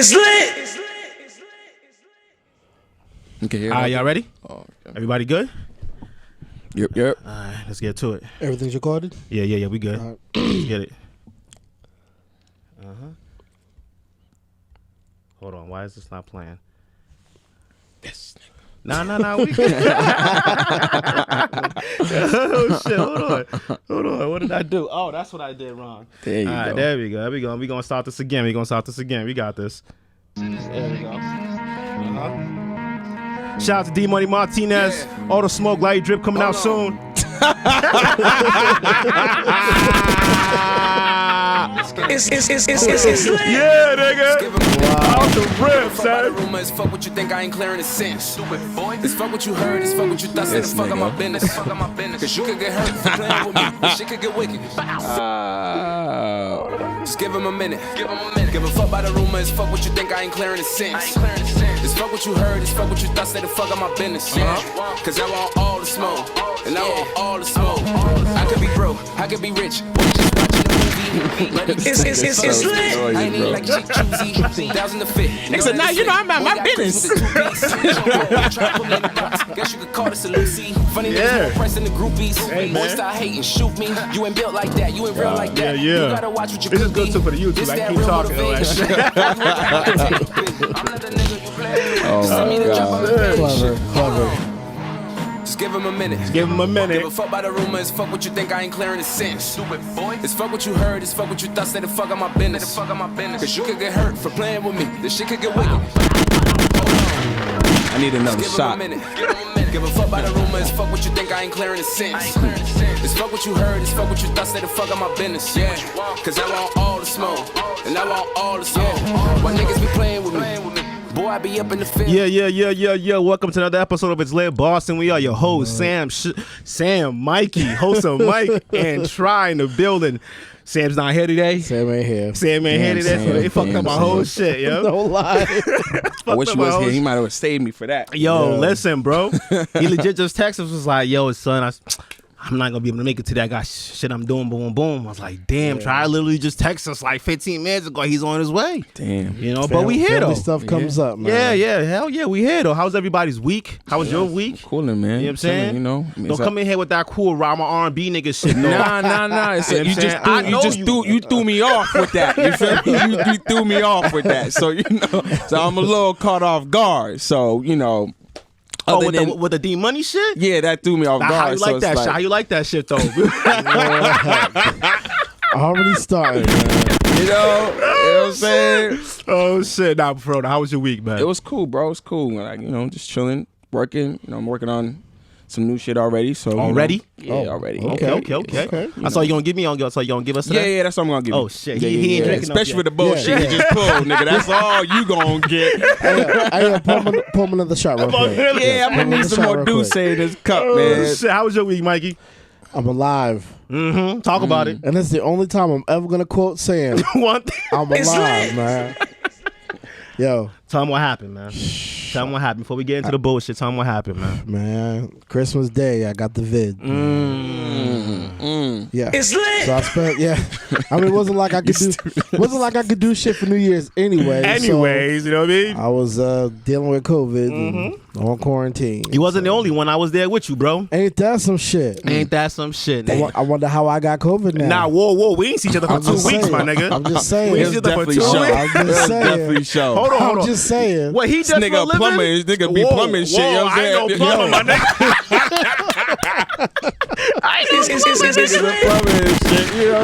It's lit. Okay, All right, y'all ready? Oh, okay. Everybody good? Yep. All right, let's get to it. Everything's recorded? Yeah, we good. All right. Let's get it. Hold on, why is this not playing? This nigga. No, we Oh, shit, hold on. What did I do? Oh, that's what I did wrong. There you go. There we go. We're going to start this again. We got this. There we go. Shout out to D Money Martinez. All the smoke, light drip coming out soon. It's yeah, nigga. Wow. Out the rip, son. Rumors, fuck what you think, I ain't clearing the sense. Stupid boy. It's fuck what you heard, it's fuck what you thought. Say the fuck on my business. Cause you could get hurt for playing with me. This shit could get wicked. Just give him a minute. Give a fuck by the rumors, fuck what you think, I ain't clearing the sense. It's fuck what you heard, it's fuck what you thought. Say the fuck on my business. Cause I want all the smoke. And I want all the smoke. I could be broke, I could be rich. It's lit. I ain't even like cheap choosy. Thousand to fit. Nigga said, nah, you know I'm at my business. Guess you could call this a Lucy. Funny niggas more price than the groupies. Boys start hating, shoot me. You ain't built like that. You ain't real like that. Yeah. You gotta watch what you this could is good be. too for the YouTube. I keep talking. Oh my God. Clever. Just give him a minute. Give a Give a fuck by the rumors, fuck what you think, I ain't clearing the sense. Stupid boy. It's fuck what you heard, it's fuck what you thought. Say the fuck on my business. Cause you could get hurt for playing with me. This shit could get wicked. I need another Give shot. him a minute. Give a fuck by the rumors, fuck what you think, I ain't clearing the sense. It's fuck what you heard, it's fuck what you thought. Say the fuck on my business. Yeah. Cause I want all the smoke. And I want all the smoke. Why niggas be playing with me? Boy, I be up in the field. Yeah. Welcome to another episode of ItsLitBoston. We are your hosts, Sam, Mikey, Wholesome Mike, and Triy in the building. Sam's not here today. Sam ain't here. So they fucked up my whole shit, yo. No lie. I wish he was here. He might have saved me for that. Yo, listen, bro. He legit just texted us, was like, yo, son, I'm not gonna be able to make it today. I got shit I'm doing, boom. I was like, damn, Triy literally just texted us like 15 minutes ago. He's on his way. Damn. You know, but we here though. Stuff comes up, man. Yeah, hell yeah, we here though. How's everybody's week? How was your week? Coolin', man. You know what I'm saying? You know, Don't come in here with that cool rama R&B nigga shit though. Nah. You threw me off with that. You feel me? You threw me off with that. So so I'm a little caught off guard. So with the D Money shit? Yeah, that threw me off guard. How you like that shit? How you like that shit though? Already started, man. You know what I'm saying? Oh shit, nah, bro. How was your week, man? It was cool, bro. It was cool. Like, just chilling, working. I'm working on some new shit already. So already? Already. Okay. I saw you gonna give me on. So you gonna give us today? Yeah, that's what I'm gonna give you. Oh shit, he ain't drinking. Especially with the bullshit he just pulled, nigga. That's all you gonna get. Hey, pull him another shot real quick. Yeah, I'm gonna need some more Douce in this cup, man. Shit, how was your week, Mikey? I'm alive. Talk about it. And it's the only time I'm ever gonna quote Sam. One I'm alive, man. Yo. Tell him what happened, man. Tell him what happened. Before we get into the bullshit, tell him what happened, man. Man, Christmas Day, I got the vid. Yeah. It's lit. So I spent, I mean, it wasn't like I could do shit for New Year's anyway. Anyways, you know what I mean? I was dealing with COVID and on quarantine. You wasn't the only one. I was there with you, bro. Ain't that some shit? Nigga? I wonder how I got COVID now. Nah, whoa. We ain't seen each other for 2 weeks, my nigga. I'm just saying. We ain't seen each other for 2 weeks. I'm just saying. Definitely show. Hold on. I'm just saying. What he does This nigga for a living? plumber, this nigga be plumbing shit. You know what I'm saying? I ain't no plumber, my nigga.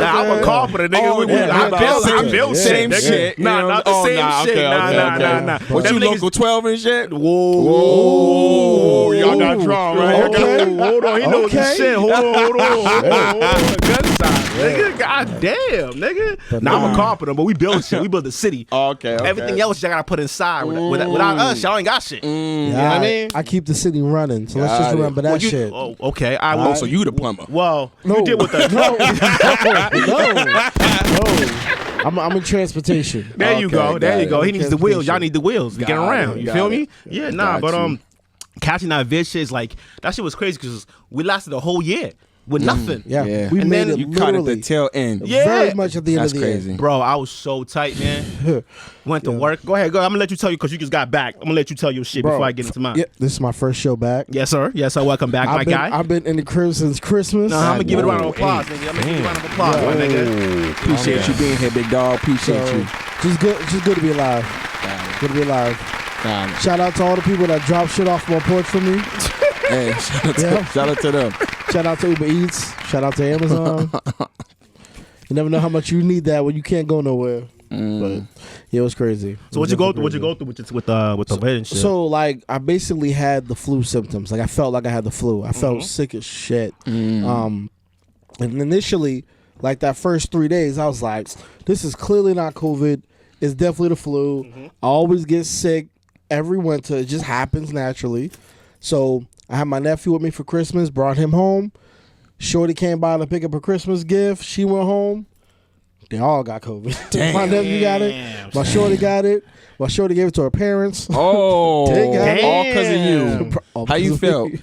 I'm a carpenter, nigga. I build same shit. shit. Nah, not the same shit. Nah. What you local 12 and shit? Whoa. Y'all got drawn, right? Okay. Hold on. He knows the shit. Hold on. Gun side, nigga. God damn, nigga. Nah, I'm a carpenter, but we build shit. We build the city. Okay. Everything else y'all gotta put inside. Without us, y'all ain't got shit. You know what I mean? I keep the city running, so let's just remember that shit. Oh, okay. So you the plumber. Well, No. you did with the No. I'm in transportation. There you go. He needs the wheels. Y'all need the wheels to get Got around. it, You feel got me? it. Yeah, Got nah. But you. catching that vid shit is like, that shit was crazy because we lasted a whole year. with nothing. Yeah. We made it You caught at the literally. tail end. Yeah. Very much at the end That's of the crazy. end. Bro, I was so tight, man. Went to work. Go ahead. I'm gonna let you tell you because you just got back. I'm gonna let you tell your shit Bro, before I get into mine. Yep, this is my first show back. Yes, sir. Yes, sir. Welcome back, my guy. I've been in the crib since Christmas. I'm gonna give it a round of applause, nigga. I'm gonna give it a round of applause, my nigga. Appreciate you being here, big dog. Appreciate you. Just good to be alive. Good to be alive. Shout out to all the people that drop shit off my porch for me. Hey, shout out to them. Shout out to Uber Eats. Shout out to Amazon. You never know how much you need that when you can't go nowhere. But yeah, it was crazy. So what you go through? What you go through with the vet and shit? So like, I basically had the flu symptoms. Like I felt like I had the flu. I felt sick as shit. And initially, like that first 3 days, I was like, this is clearly not COVID. It's definitely the flu. I always get sick every winter. It just happens naturally. So I had my nephew with me for Christmas, brought him home. Shorty came by to pick up a Christmas gift. She went home. They all got COVID. Damn. My nephew got it. My shorty got it. My shorty gave it to her parents. Oh, They got it. all because of you. All How you because of felt? me.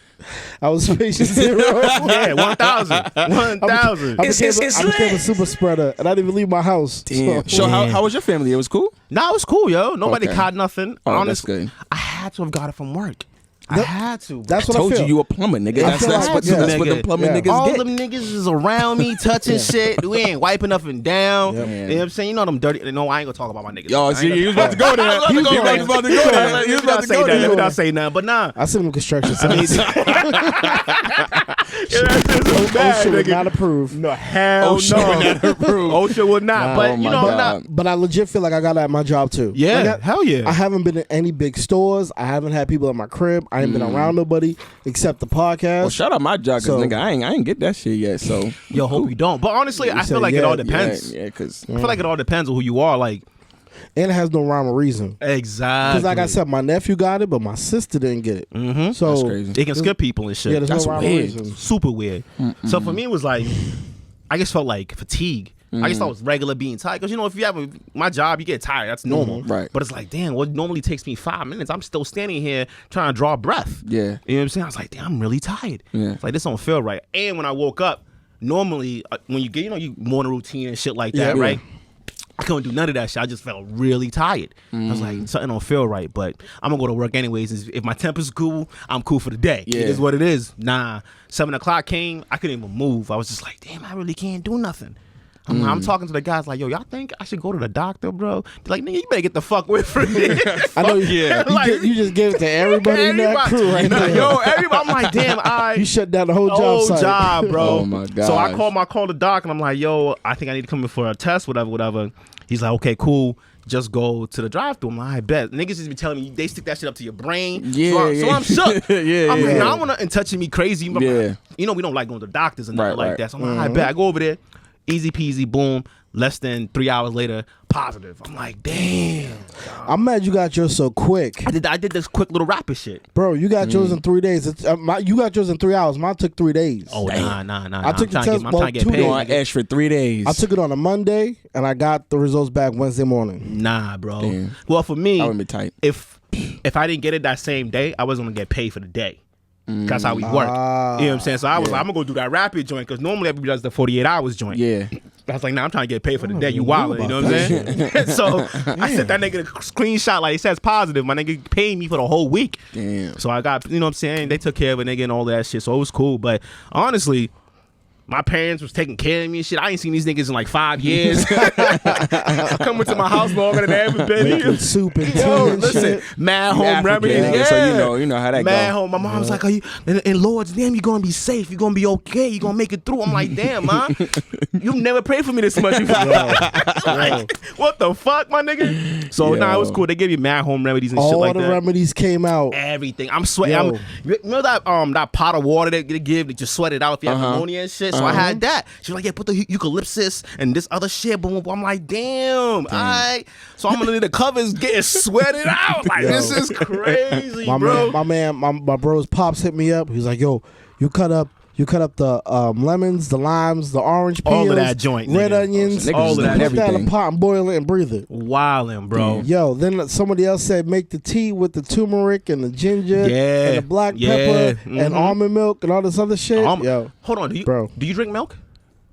I was patient zero. yeah, 1,000. 1,000. I became a super spreader, and I didn't even leave my house. Damn. So how was your family? It was cool? Nah, it was cool, yo. Nobody Okay. caught nothing. Oh, Honestly, that's good. I had to have got it from work. I had to. That's I what told I feel. you a plumber, nigga. I That's feel what like- that's what yeah. them plumbing Yeah. niggas All get. them niggas is around me touching shit. We ain't wiping up and down. Yep. You know what I'm saying? You know them dirty. No, I ain't gonna talk about my niggas. Yo, I ain't see, gonna- you was about to go there. I was You about to go there. was about to go there. You was about to go Let me there. not say nothing. But nah. I seen them construction I mean, sites. OSHA would not approve. No, hell OSHA no. would not approve. OSHA would not. Nah. But Oh you my know, God. not. But I legit feel like I got that at my job too. Yeah, Like, hell yeah. I haven't been in any big stores. I haven't had people in my crib. I ain't been around nobody except the podcast. Well, shout out my job, cause So- nigga, I ain't get that shit yet. So Yo, hope you don't. But honestly, I said feel like it yeah, all depends. Yeah, cause I feel like it all depends on who you are. Like, And it has no rhyme or reason. exactly. Because like I said, my nephew got it, but my sister didn't get it. Mm-hmm. So That's crazy. They can skip people and shit. yeah, there's That's no rhyme weird. or reason. Super weird. So for me, it was like, I just felt like fatigue. I just thought it was regular being tired. Because, you know, if you have my job, you get tired. That's normal. Right. But it's like, damn, what normally takes me 5 minutes, I'm still standing here trying to draw breath. Yeah. You know what I'm saying? I was like, damn, I'm really tired. Yeah. It's like, this don't feel right. And when I woke up, normally, when you get, you morning routine and shit like that, Yeah. right? I couldn't do none of that shit. I just felt really tired. I was like, something don't feel right, but I'm gonna go to work anyways. If my temper's cool, I'm cool for the day. Yeah. It is what it is. Nah, 7 o'clock came, I couldn't even move. I was just like, damn, I really can't do nothing. I'm talking to the guys like, yo, y'all think I should go to the doctor, bro? They're like, nigga, you better get the fuck away from me. I know yeah. You just gave it to everybody in that crew right now. Yo, everybody, I'm like, damn, You shut down the whole job whole site. job, bro. Oh, my So I gosh. called the doc and I'm like, yo, I think I need to come in for a test, whatever. He's like, okay, cool. Just go to the drive-thru. I'm like, I bet. Niggas just be telling me they stick that shit up to your brain. Yeah, so yeah. I'm shook. Yeah, I'm like, yeah. nah, I want to touching me crazy. But Yeah. You know, we don't like going to the doctors and nothing Right, like right. that. So I'm like, I bet. I go over there, easy peasy, boom. Less than 3 hours later, positive. I'm like, damn. I'm mad you got yours so quick. I did this quick little rapid shit. Bro, you got yours in 3 days. You got yours in 3 hours. Mine took 3 days. Oh, nah. I took the test, I'm well, trying to get 2 paid. days. on Ash for 3 days. I took it on a Monday, and I got the results back Wednesday morning. Nah, bro. Damn. Well, for me, I would be tight. if I didn't get it that same day, I wasn't gonna get paid for the day. That's how we work. You know what I'm saying? So I was like, I'm gonna go do that rapid joint because normally everybody does the 48 hours joint. Yeah. I was like, nah, I'm trying to get paid for the day. You wildin', you know what I'm saying? So I sent that nigga a screenshot like it says positive. My nigga paid me for the whole week. Damn. So I got, you know what I'm saying? They took care of a nigga and all that shit. So it was cool. But honestly, my parents was taking care of me and shit. I ain't seen these niggas in like 5 years. Coming to my house longer than they ever been Making here. soup and tea Yo, and listen, shit. mad You home African, remedies. yeah, Yeah. so you know how that Mad go. home. My mom's like, are you in Lord's name, you're gonna be safe, you're gonna be okay, you're gonna make it through. I'm like, damn, man. You've never prayed for me this much before. Like, what the fuck, my nigga? So nah, it was Yo. cool. They give you mad home remedies and shit All like the that. remedies came out. Everything. I'm sweating. Yo. You know that pot of water that they give, they just sweat it out if you have pneumonia and shit. So I had that. She was like, yeah, put the eucalyptus and this other shit. Boom, boom. I'm like, damn. All right. So I'm gonna need the covers getting sweated out. Like, Yo. this is crazy, My bro. bros pops hit me up. He's like, yo, you cut up You cut up the lemons, the limes, the orange peels, all of that joint, red nigga. onions, All of that, put that in a pot and boil it and breathe it. Wildin', bro. Yo, then somebody else said make the tea with the turmeric and the ginger and the black pepper and almond milk and all this other shit. Yo, hold on, do you drink milk?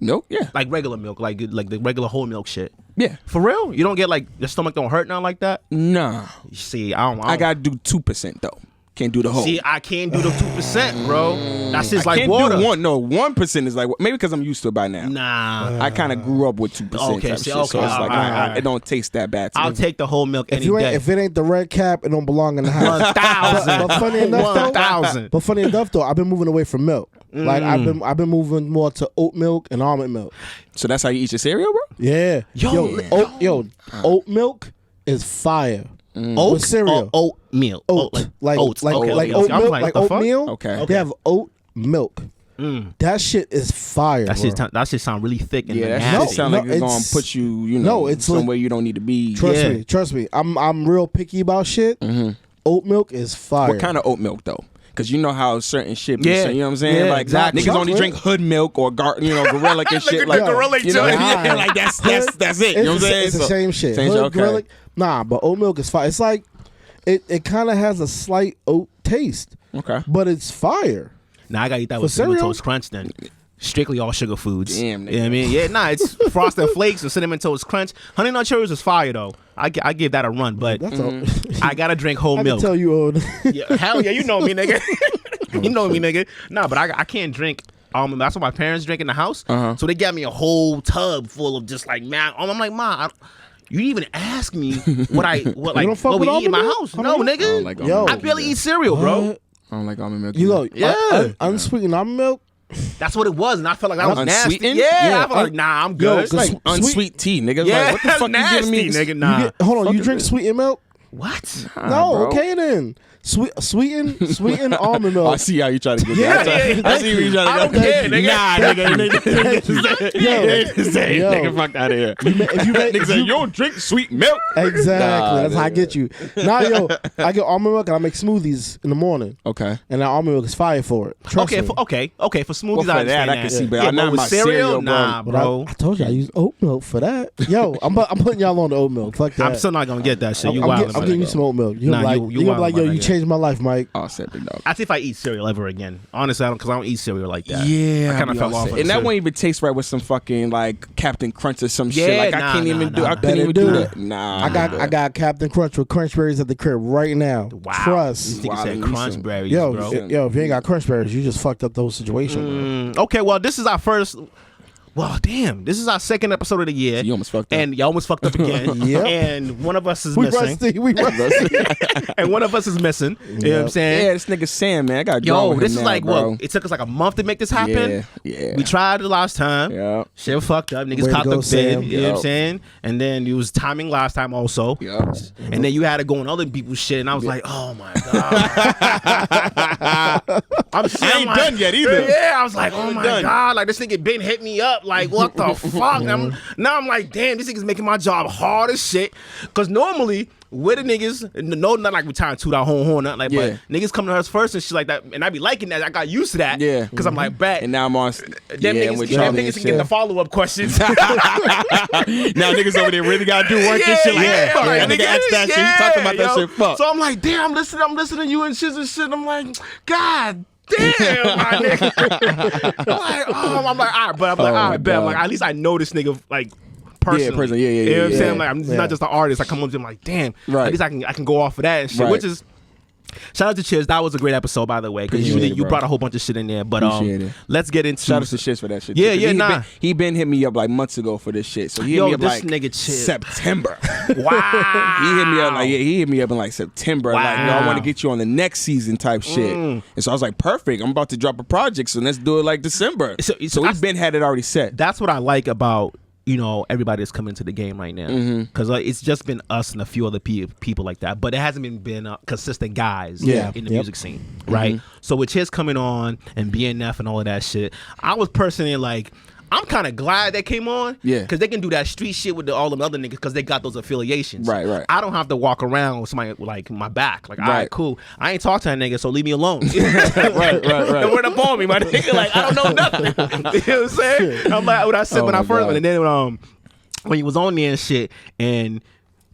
Milk, yeah, like regular milk, like the regular whole milk shit. Yeah, for real. You don't get like your stomach don't hurt nothing like that. Nah. See, I don't. I gotta do 2% though. Can't do the whole. See, I can't do the 2%, bro. That's just like can't water. Do 1% is like maybe because I'm used to it by now. Nah, I kind of grew up with 2%. Okay, type see, shit, okay, so it's like right. it don't taste that bad. I'll take the whole milk any day. If it ain't the red cap, it don't belong in the house. 1,000. But funny enough, 1,000. But funny enough, though, I've been moving away from milk. Like I've been moving more to oat milk and almond milk. So that's how you eat your cereal, bro? Yeah. Oat milk is fire. Oat cereal. Oatmeal. Oat. Like oat milk, like oatmeal. Okay. They have oat milk. That shit is fire. That shit sound really thick and that nasty. shit sound like it's gonna put you, it's somewhere you don't need to be. Trust me. I'm real picky about shit. Oat milk is fire. What kind of oat milk though? Because you know how certain shit be, you know what I'm saying? Yeah, like exactly. niggas only drink hood milk or Garlic and shit. Like Garlic, you know, like that's it. You know what I'm saying? It's the same shit. Same Hood, shit, okay. Garlic, nah, but oat milk is fire. It's like it kind of has a slight oat taste. Okay. But it's fire. Now I gotta eat that with Cinnamon Toast Crunch then. Strictly all sugar foods. Damn, nigga. You know what I mean? Yeah, nah, it's Frosted Flakes and Cinnamon Toast Crunch. Honey Nut Cheerios is fire though. I give that a run, but That's all. I gotta drink whole I milk. can tell you old. Yeah, hell yeah, you know me, nigga. You know me, nigga. Nah, but I can't drink. That's what my parents drink in the house. So they got me a whole tub full of just like man. I'm like, Ma, you didn't even ask me what we eat in my house. No, nigga. I barely eat cereal, bro. I don't like almond milk. You know, unsweetened almond milk. That's what it was, and I felt like that was nasty. Unsweetened? Yeah, I felt like nah, I'm good. It's like unsweet tea, nigga. Yeah, like, what the fuck nasty, you giving me? nigga. Nah. Hold on, you drink sweetened milk? What? No, bro. okay then. Sweetened almond milk. I see how you try to get that. I see where you trying to I don't care, nigga. Nigga, fuck out of here. Nigga say, you don't drink sweet milk. Exactly. That's how I get you. Now, I get almond milk and I make smoothies in the morning. Okay. And that almond milk is fire for it. Trust me. For smoothies, Well, I understand I can see, but yeah, I'm not with my cereal, nah, But bro. I told you I use oat milk for that. Yo, I'm putting y'all on the oat milk. Fuck that. I'm still not gonna get that shit. You I'm wild. getting you some oat milk. You're Nah, gonna you be wild, like, my yo, you nigga. changed my life, Mike. Oh, said big dog. I see if I eat cereal ever again. Honestly, because I don't eat cereal like that. Yeah, I kind of fell off. and that won't even taste right with some fucking like Captain Crunch or some shit. Yeah, Like I couldn't even do that. Nah, I got Captain Crunch with crunch berries at the crib right now. Wow. Trust. This nigga said crunch berries, Yo, bro. if you ain't got crunch berries, you just fucked up the whole situation. Okay, well, this is our first. Well, damn, this is our second episode of the year. So you almost fucked up. And you almost fucked up again. Yep. And one of us is We missing. rusty. And one of us is missing. You know what I'm saying? Yeah, this nigga Sam, man, I got Yo, this is like, what? It took us like a month to make this happen. Yeah. We tried the last time. Yeah. Shit fucked up. Niggas Way to copped go, up Sam. bid. You know what I'm saying? And then it was timing last time also. Yeah. And then you had to go on other people's shit. And I was like, oh my God. I ain't done yet either. Yeah, I was like, oh my done. God. Like, this nigga been hit me up. Like, what the fuck? Now I'm like, damn, this nigga's making my job hard as shit. Because normally, with the niggas, no, not like we trying to toot our horn, nothing like, but niggas come to us first and shit like that. And I be liking that. I got used to that. Yeah. Because I'm like, bet. And now I'm on. Them niggas can get the follow-up questions. Now niggas over there really gotta do work and shit like that. Fuck, that nigga asked that shit. He talking about that shit. Fuck. So I'm like, damn, I'm listening to you and shit and shit. I'm like, God damn, my nigga. I'm like, all right, but I'm like, all right, bet. I'm like, at least I know this nigga like personally. Yeah. You know what I'm yeah. saying? I'm like, I'm not just an artist. I come up to him like, damn. Right. At least I can go off of that and shit. Right. Which is. Shout out to Chiz. That was a great episode, by the way, because you brought a whole bunch of shit in there. But let's get into. Shout out to Shiz for that shit. Yeah, He been hit me up like months ago for this shit. So he hit me up this like nigga Chiz. September. Wow. He hit me up in like September. Wow. Like, yo, I want to get you on the next season type shit. And so I was like, perfect. I'm about to drop a project, so let's do it like December. So we've been had it already set. That's what I like about everybody that's coming to the game right now, because it's just been us and a few other people like that, but it hasn't been consistent guys in the music scene, right? So with Chiz coming on and BNF and all of that shit, I was personally like, I'm kind of glad they came on. Yeah. Because they can do that street shit with all them other niggas because they got those affiliations. Right. I don't have to walk around with somebody like my back. Like, all right, cool. I ain't talk to that nigga, so leave me alone. right. Don't run up on me, my nigga. Like, I don't know nothing. You know what I'm saying? I'm like, when I said when I first went, and then when he was on there and shit, and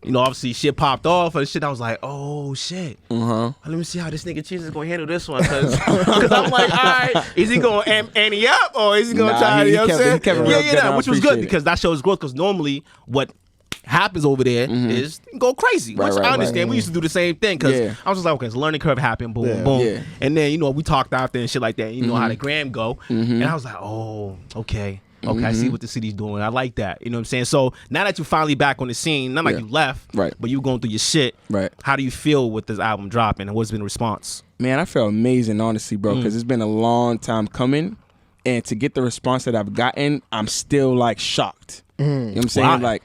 you know, obviously shit popped off and shit. I was like, oh shit. Let me see how this nigga Cheese is gonna handle this one, cause I'm like, all right, is he gonna ante up or is he gonna try? You know what I'm saying? Which was good because that shows growth. Because normally what happens over there is go crazy, which I understand. We used to do the same thing because I was just like, okay, it's a learning curve happened, boom, boom, and then you know we talked out there and shit like that. You know how the gram go, and I was like, oh, okay. Okay, I see what the city's doing. I like that. You know what I'm saying? So now that you're finally back on the scene, not like you left, but you going through your shit. Right. How do you feel with this album dropping and what's been the response? Man, I feel amazing, honestly, bro, because it's been a long time coming. And to get the response that I've gotten, I'm still like shocked. You know what I'm saying? Why? Like,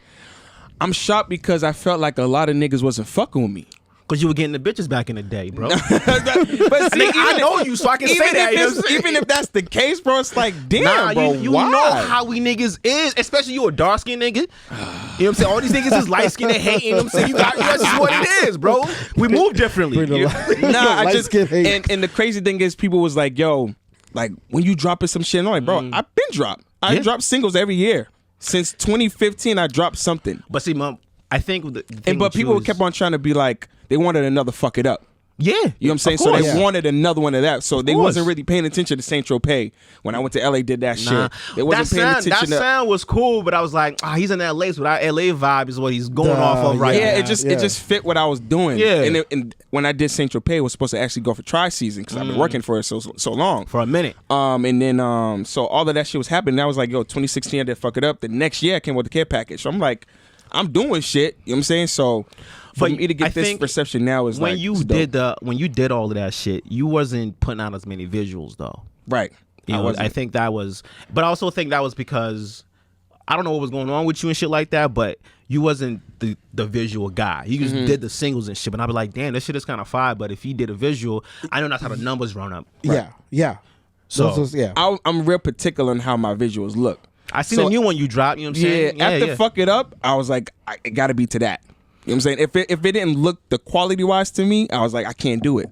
I'm shocked because I felt like a lot of niggas wasn't fucking with me. Because you were getting the bitches back in the day, bro. But see, I know you, so I can say that. Even if that's the case, bro, it's like, damn, bro, you why? know how we niggas is, especially you a dark-skinned nigga. You know what I'm saying? All these niggas is light-skinned and hating. You know what I'm saying? That's just what it is, bro. We move differently. I just, and the crazy thing is people was like, yo, like, when you dropping some shit, I'm like, bro, I've been dropped. I drop singles every year. Since 2015, I dropped something. But see, Mom, I think but people kept on trying to be like, they wanted another fuck it up. Yeah. You know what I'm saying? So they wanted another one of that. So they wasn't really paying attention to Saint Tropez. When I went to LA, did that shit. They wasn't paying attention. That sound was cool, but I was like, he's in LA, so that LA vibe is what he's going off of right now. Yeah, it just fit what I was doing. Yeah. And when I did Saint Tropez, I was supposed to actually go for TriySeason because I've been working for it so long. For a minute. And then so all of that shit was happening. I was like, yo, 2016 I did fuck it up. The next year I came with the care package. So I'm like, I'm doing shit. You know what I'm saying? So for me to get this perception now is when like you did all of that shit, you wasn't putting out as many visuals though. Right. You know, I think that was, but I also think that was because I don't know what was going on with you and shit like that, but you wasn't the visual guy. You just did the singles and shit. But I'd be like, damn, this shit is kind of fire. But if he did a visual, I know that's how the numbers run up. Right? Yeah. So I'm real particular on how my visuals look. I seen the new one you dropped. You know what I'm saying? Yeah. After Fuck It Up, I was like, it got to be to that. You know what I'm saying? If it didn't look the quality wise to me, I was like, I can't do it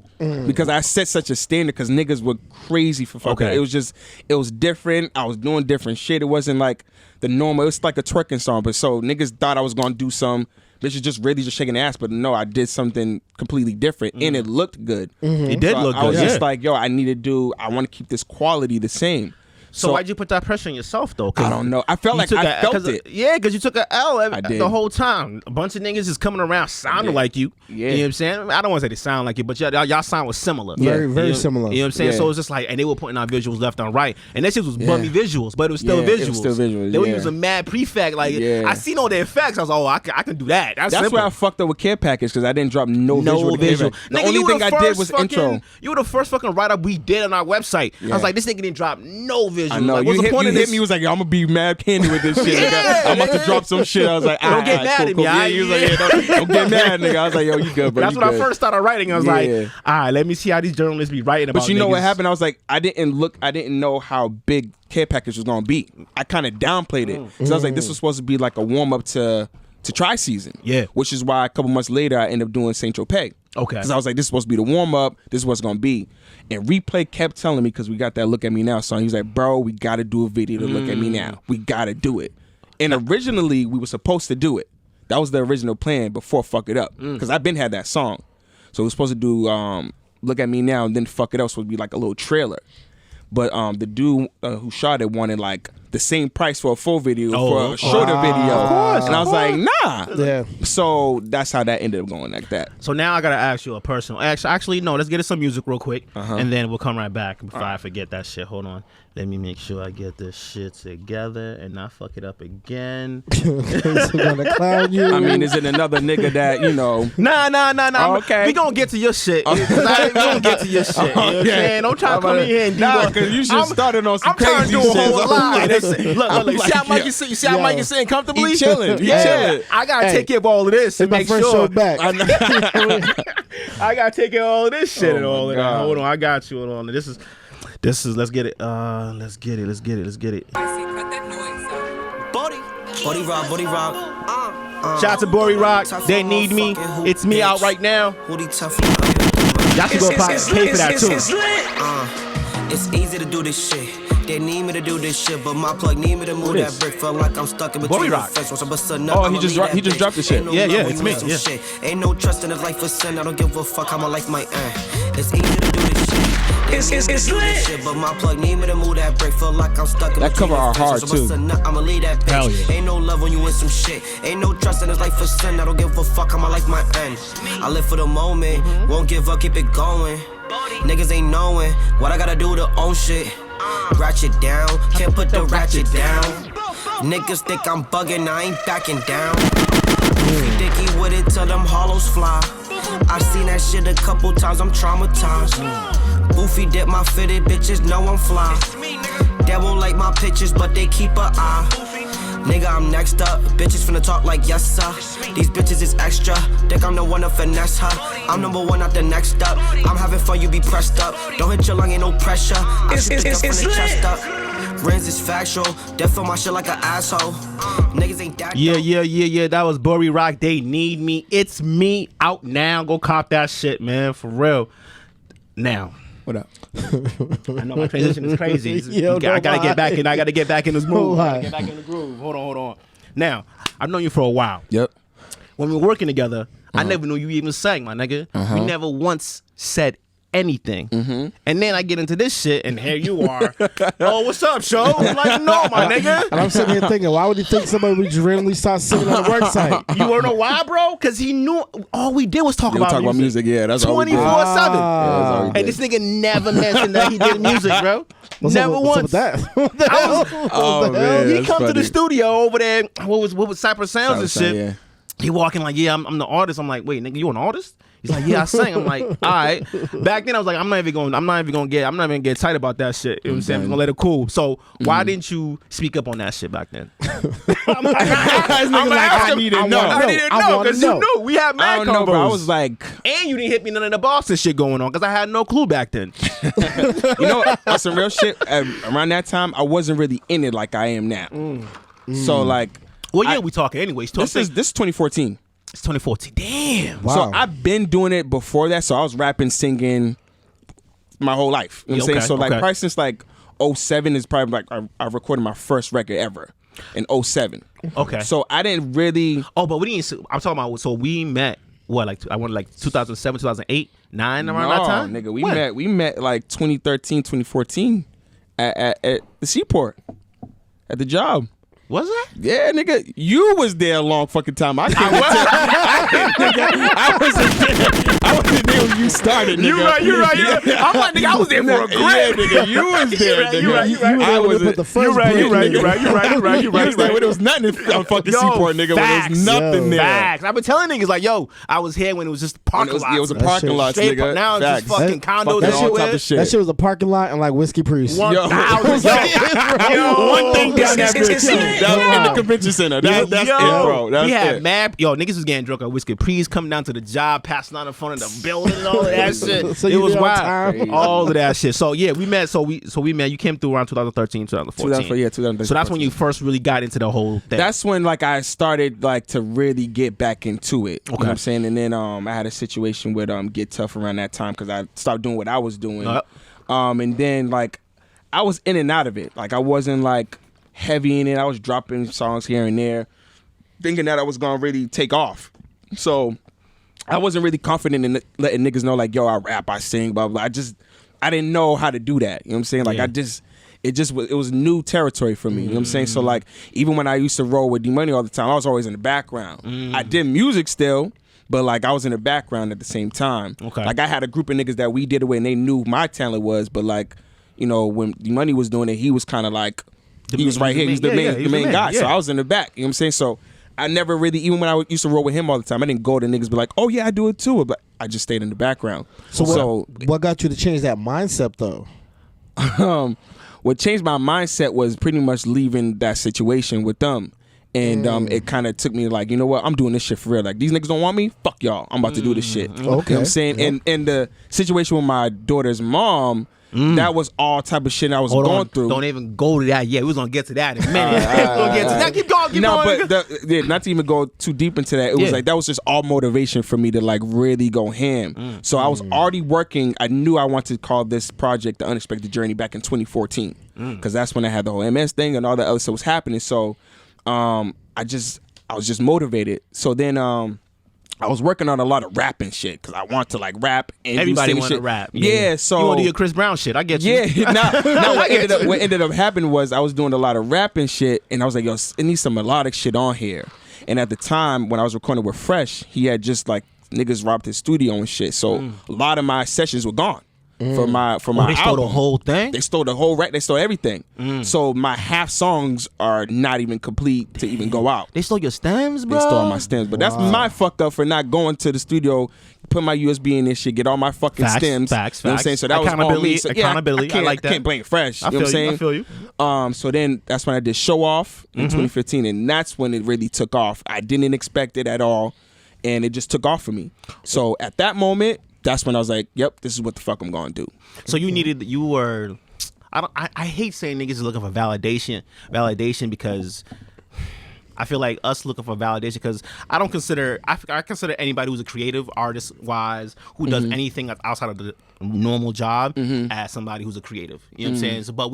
because I set such a standard because niggas were crazy for fucking. It was different. I was doing different shit. It wasn't like the normal. It was like a twerking song, but so niggas thought I was gonna do some. Bitches just really just shaking ass, but no, I did something completely different and it looked good. It did look good. I was just like, yo, I want to keep this quality the same. So why'd you put that pressure on yourself though? I don't know. I felt like I felt it. Yeah, because you took an L the whole time. A bunch of niggas is coming around sounding like you. Yeah. You know what I'm saying? I don't want to say they sound like you, but y'all sound was similar. Very similar. You know what I'm saying? So it's just like, and they were putting out visuals left and right. And that shit was bummy visuals, but it was still visuals. It was still visuals. They were using mad prefect. Like, I seen all the effects. I was like, I can do that. That's why I fucked up with Care Package because I didn't drop no visual. The only thing I did was intro. You were the first fucking write-up we did on our website. I was like, this nigga didn't drop no visuals. I know. You hit me, was like, yo, I'm gonna be mad candy with this shit. I'm about to drop some shit. I was like, don't get mad at me. Yeah, he was like, don't get mad, nigga. I was like, yo, you good, bro. That's when I first started writing. I was like, all right, let me see how these journalists be writing about. But you know what happened? I was like, I didn't know how big Care Package was gonna be. I kind of downplayed it because I was like, this was supposed to be like a warm up to TriySeason. Yeah, which is why a couple months later I ended up doing Saint Tropez. Okay, because I was like, this is supposed to be the warm up. This is what's gonna be. And Replay kept telling me, because we got that Look At Me Now song, he was like, bro, we got to do a video to Look At Me Now. We got to do it. And originally, we were supposed to do it. That was the original plan before Fuck It Up. Because I've been had that song. So we were supposed to do Look At Me Now and then Fuck It Up was supposed to be like a little trailer. But the dude who shot it wanted like the same price for a full video for a shorter video. Of course. And I was like, nah. Yeah. So that's how that ended up going like that. So now I got to ask you a personal. Actually, no, let's get into some music real quick. And then we'll come right back before I forget that shit. Hold on. Let me make sure I get this shit together and not fuck it up again. Gonna clown you. I mean, is it another nigga that, you know? Nah. Oh, okay. We gonna get to your shit. We gonna get to your shit. You know what I'm saying? Don't try to come in here and do because you should started on some I'm trying to crazy do a shit. whole line. Look, you see how Mike is sitting? You see how Mike is sitting comfortably? He chilling. I gotta take care of all of this and my make first sure. show back. I gotta take care of all of this shit and all of that. Hold on, I got you. Hold on. This is. Let's get it. Let's get it. Body rock, body rock. Shout out to Bori Rock. They need me. It's me out right now. Hoodie tough. Y'all should go pay for that too. It's easy to do this shit. They need me to do this shit, but my plug need me to move that brick. Feel like I'm stuck in between Rock. the fence. Oh, he just dropped the shit. Yeah, it's me. Yeah. Shit. Ain't no trust in this life for sin. I don't give a fuck how my life might end. It's easy to do this shit. It's lit. Shit, but my plug need me to move that brick. Feel like I'm stuck in that cover are hard too. I'ma leave that bitch. Yeah. Ain't no love when you in some shit. Ain't no trust in this life for sin. I don't give a fuck how my life might end. I live for the moment. Won't give up, keep it going. Niggas ain't knowing what I gotta do to own shit. Ratchet down, can't put the ratchet down. Niggas think I'm bugging, I ain't backing down. Dicky with it till them hollows fly. I seen that shit a couple times, I'm traumatized. Boofy dip my fitted bitches, know I'm fly. They won't like my pictures, but they keep an eye. Nigga, I'm next up. Bitches finna talk like yes, sir. These bitches is extra. Think I'm the one to finesse her. I'm number one, not the next up. I'm having fun, you be pressed up. Don't hit your lung, ain't no pressure. I shoot the stuff from the chest up. Rins is factual. They feel my shit like an asshole. Niggas ain't that. Yeah. That was Bori Rock. They need me. It's me out now. Go cop that shit, man. For real. Now. What up? I know my transition is crazy. Yo, I gotta get back in. I gotta get back in this move. No I gotta lie. get back in the groove. Hold on. Now, I've known you for a while. Yep. When we were working together, I never knew you even sang, my nigga. We never once said anything. And then I get into this shit, and here you are. Oh, what's up, Sho? I'm like, no, my nigga. And I'm sitting here thinking, why would he think somebody would just randomly start singing on the work site? You wanna know why, bro? Because he knew all we did was talk about Talk about music. Yeah, that's all we did. 24/7. Yeah, that's all we And did. this nigga never mentioned that he did music, bro. Never What's once. up with that? What the hell? Oh man, He that's come to funny. the studio over there. What was Cypress Sounds and shit? Yeah. He walking like, yeah, I'm the artist. I'm like, wait, nigga, you an artist? He's like, yeah, I sang. I'm like, all right. Back then, I was like, I'm not even gonna get tight about that shit. You know what I'm saying? I'm gonna let it cool. So why didn't you speak up on that shit back then? I need to know. I need to I know wanna because you know. knew we had I mad don't know, bro. I combos. was like, And you didn't hit me none of the Boston shit going on because I had no clue back then. you know, that's some real shit. Around that time, I wasn't really in it like I am now. So like, Well, yeah, we talking anyways. this is 2014. It's 2014. Damn. Wow. So I've been doing it before that. So I was rapping, singing my whole life. You know what I'm saying? So like probably since like 07 is probably like I recorded my first record ever in 07. Okay. So I didn't really. Oh, but we didn't. I'm talking about. So we met. What, like I wanted like 2007, 2008, 9 around that time. Nigga, When? we met like 2013, 2014 at the Seaport at the job. Was that? Yeah, nigga, you was there a long fucking time. I wasn't there when you started, nigga. You right. I'm like, nigga, I was there for a Yeah, grade. nigga, you was there, nigga. You right. I was wasn't. put the first You right. brick, You right. You was there when there was nothing on fucking Seaport, nigga. When there was nothing there. Facts. I've been telling niggas like, yo, I was here when it was just parking lots. It was a That parking shit- lot, Straight nigga. now it's just Facts. fucking condos Fucking and all shit. type of shit. That shit was a parking lot and like Whiskey Priest. 1,000. Yo, One thing down that bitch. That was in the convention center. That's it, bro. That's we had it. mad. Yo, niggas was getting drunk at Whiskey. Please come down to the job, passing out in front of the building and all of that shit. So it you was there on wild. time? All of that shit. So yeah, we met. So we met. You came through around 2013, 2014. 2013. So that's when you first really got into the whole thing. That's when like I started like to really get back into it. You know what I'm saying? And then I had a situation with Get Tough around that time because I stopped doing what I was doing. And then like I was in and out of it. Like I wasn't like heavy in it. I was dropping songs here and there, thinking that I was gonna really take off. So I wasn't really confident in letting niggas know like, yo, I rap, I sing, blah blah. I didn't know how to do that. You know what I'm saying? Like it was new territory for me. You know what I'm saying? So like even when I used to roll with D-Money all the time, I was always in the background. I did music still, but like I was in the background at the same time. Okay. Like I had a group of niggas that we did it with and they knew my talent was, but like, you know, when D-Money was doing it, he was kind of like, he was right here. He's the main guy. So I was in the back. You know what I'm saying? So I never really, even when I used to roll with him all the time, I didn't go to niggas be like, oh yeah, I do it too. But I just stayed in the background. So what got you to change that mindset though? What changed my mindset was pretty much leaving that situation with them. And it kind of took me like, you know what, I'm doing this shit for real. Like, these niggas don't want me? Fuck y'all. I'm about to do this shit. You know what I'm saying? Yep. And the situation with my daughter's mom, That was all type of shit I was going through. Don't even go to that yet. We was gonna get to that in a minute. We was gonna get to that. Keep going. But not to even go too deep into that. It was like that was just all motivation for me to like really go ham. So I was already working. I knew I wanted to call this project The Unexpected Journey back in 2014 because that's when I had the whole MS thing and all the other stuff was happening. So I was just motivated. So then I was working on a lot of rapping shit because I want to like rap and everybody want to rap. Yeah, so you want to do your Chris Brown shit. I get you. Yeah, what ended up happening was I was doing a lot of rapping shit, and I was like, yo, it needs some melodic shit on here. And at the time when I was recording with Fresh, he had just like niggas robbed his studio and shit, so a lot of my sessions were gone. For my they stole the whole thing? They stole the whole they stole everything. So my half songs are not even complete to even go out. They stole your stems, bro? They stole my stems. But that's my fuck up for not going to the studio, put my USB in this shit, get all my fucking stems. Facts. You know what I'm saying? So that was all me. So, accountability. I like that. I can't blame Fresh. You know what I'm saying? I feel you. So then that's when I did Show Off in 2015, and that's when it really took off. I didn't expect it at all, and it just took off for me. So at that moment, that's when I was like, yep, this is what the fuck I'm gonna do. So I hate saying niggas is looking for validation because I feel like us looking for validation because I consider anybody who's a creative artist wise who does anything that's outside of the normal job as somebody who's a creative. You know what I'm saying? So, but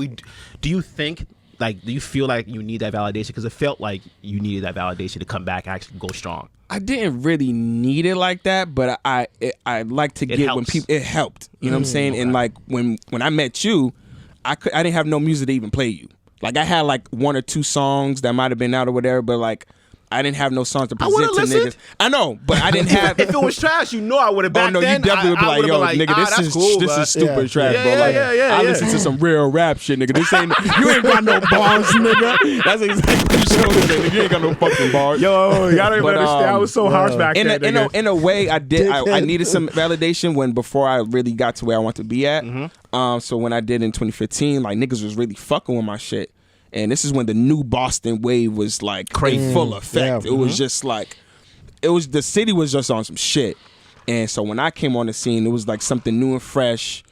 do you feel like you need that validation? Because it felt like you needed that validation to come back and actually go strong. I didn't really need it like that, but I like to get when people. It helped, you know what I'm saying? Okay. And like when I met you, I didn't have no music to even play you. Like I had like 1 or 2 songs that might have been out or whatever, but like I didn't have no songs to present to niggas. I know, but I didn't have. If it was trash, I would have. Back no, then, you definitely would be like, yo, nigga, this is stupid trash, bro. Like, I listen to some real rap shit, nigga. This ain't you ain't got no bars, nigga. That's exactly what you nigga. You ain't got no fucking bars. Yo, y'all don't even understand. I was so harsh back then. In a way, I did. I needed some validation before I really got to where I want to be at. So when I did in 2015, like niggas was really fucking with my shit. And this is when the new Boston wave was like in full effect. Yeah. It was just like, the city was just on some shit. And so when I came on the scene, it was like something new and fresh.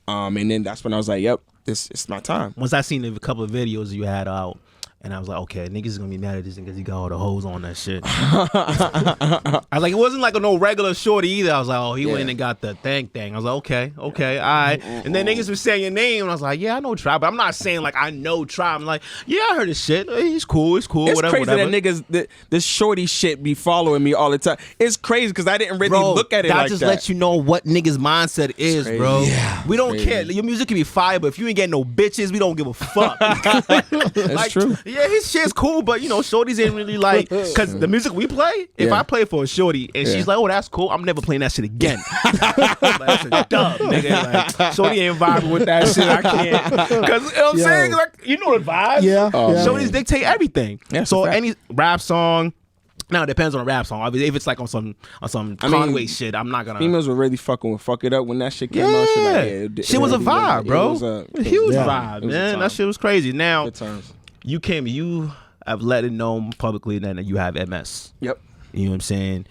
And then that's when I was like, yep, it's my time. Once I seen a couple of videos you had out, and I was like, okay, niggas is gonna be mad at this because he got all the hoes on that shit. I was like, it wasn't like no regular shorty either. I was like, oh, he went and got the thing. I was like, okay, all right. And then niggas was saying your name, and I was like, yeah, I know Triy, but I'm not saying like I know Triy. I'm like, yeah, I heard his shit. He's cool. It's whatever. Crazy that niggas, this shorty shit be following me all the time. It's crazy because I didn't really look at it like that. That just lets you know what niggas' mindset is, bro. Yeah, we don't care. Your music can be fire, but if you ain't getting no bitches, we don't give a fuck. That's true. Yeah, his shit's cool, but shorties ain't really like, because the music we play, if I play for a shorty and she's like, oh, that's cool, I'm never playing that shit again. Like, that's a dub, nigga. Like, shorty ain't vibing with that shit. I can't. Because, you know what I'm saying? Like, you know the vibe. Yeah. Shorties dictate everything. Yeah, so any rap song, now it depends on a rap song. If it's like on some Conway shit, I'm not gonna. Females were really fucking with Fuck It Up when that shit came out. Shit was a vibe, bro. It was a huge vibe, man. That shit was crazy. Now, you have let it known publicly that you have MS. Yep. You know what I'm saying?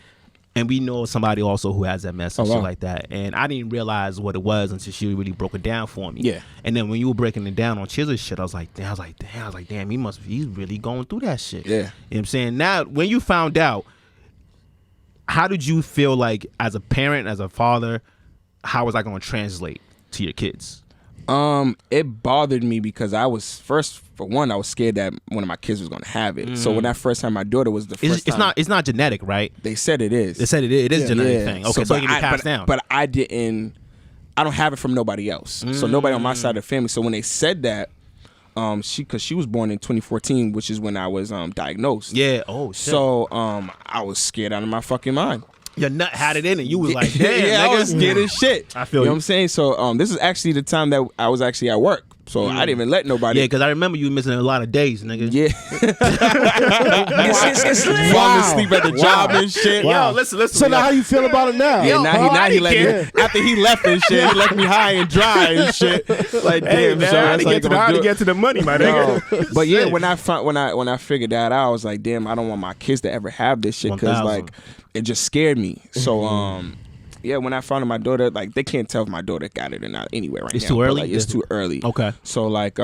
And we know somebody also who has MS and shit like that. And I didn't realize what it was until she really broke it down for me. Yeah. And then when you were breaking it down on Chiz's shit, I was like, damn, he's really going through that shit. Yeah. You know what I'm saying? Now, when you found out, how did you feel like as a parent, as a father, how was I going to translate to your kids? It bothered me because I was scared that one of my kids was gonna have it. So when I first had my daughter was the first time. It's not genetic, right? They said it is. They said it is genetic thing. Okay, so it can be passed down. But I don't have it from nobody else. So nobody on my side of the family. So when they said that, because she was born in 2014, which is when I was diagnosed. Yeah. Oh shit. So I was scared out of my fucking mind. Your nut had it in it. You was like, damn, nigga. I was scared as shit. I feel you know what I'm saying? So this is actually the time that I was actually at work. So I didn't even let nobody. Yeah, because I remember you missing a lot of days, nigga. Yeah. It's falling asleep at the job and shit. Wow. Yo, listen. So now how you feel about it now? Yeah, now he let me, after he left and shit, he left me high and dry and shit. Like, damn, man, I had to get to the money, my nigga. But yeah, when I figured that out, I was like, damn, I don't want my kids to ever have this shit because like it just scared me. So yeah, when I found out my daughter, like they can't tell if my daughter got it or not anyway right now. It's too but, early? like, it's too early. Okay. So like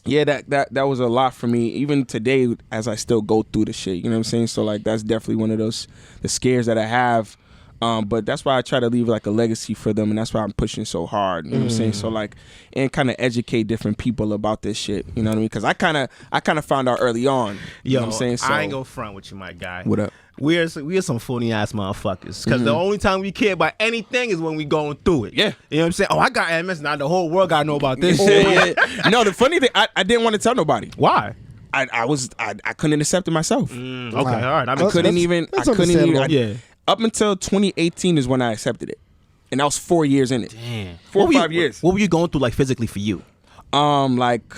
yeah, that was a lot for me. Even today, as I still go through the shit, you know what I'm saying? So like that's definitely one of those the scares that I have. But that's why I try to leave like a legacy for them, and that's why I'm pushing so hard. You know what I'm saying? So like, and kind of educate different people about this shit. You know what I mean? Because I kind of found out early on. You know what I'm saying? So I ain't gonna front with you, my guy. what up? We're some phony ass motherfuckers. Because the only time we care about anything is when we going through it. Yeah. You know what I'm saying? Oh, I got MS. Now the whole world gotta know about this Yeah. shit. No, the funny thing, I didn't want to tell nobody. Why? I couldn't accept it myself. Okay, all right. I couldn't even. Yeah. Up until 2018 is when I accepted it, and I was 4 years in it. Damn. 4 or 5 years. What were you going through like physically for you? Like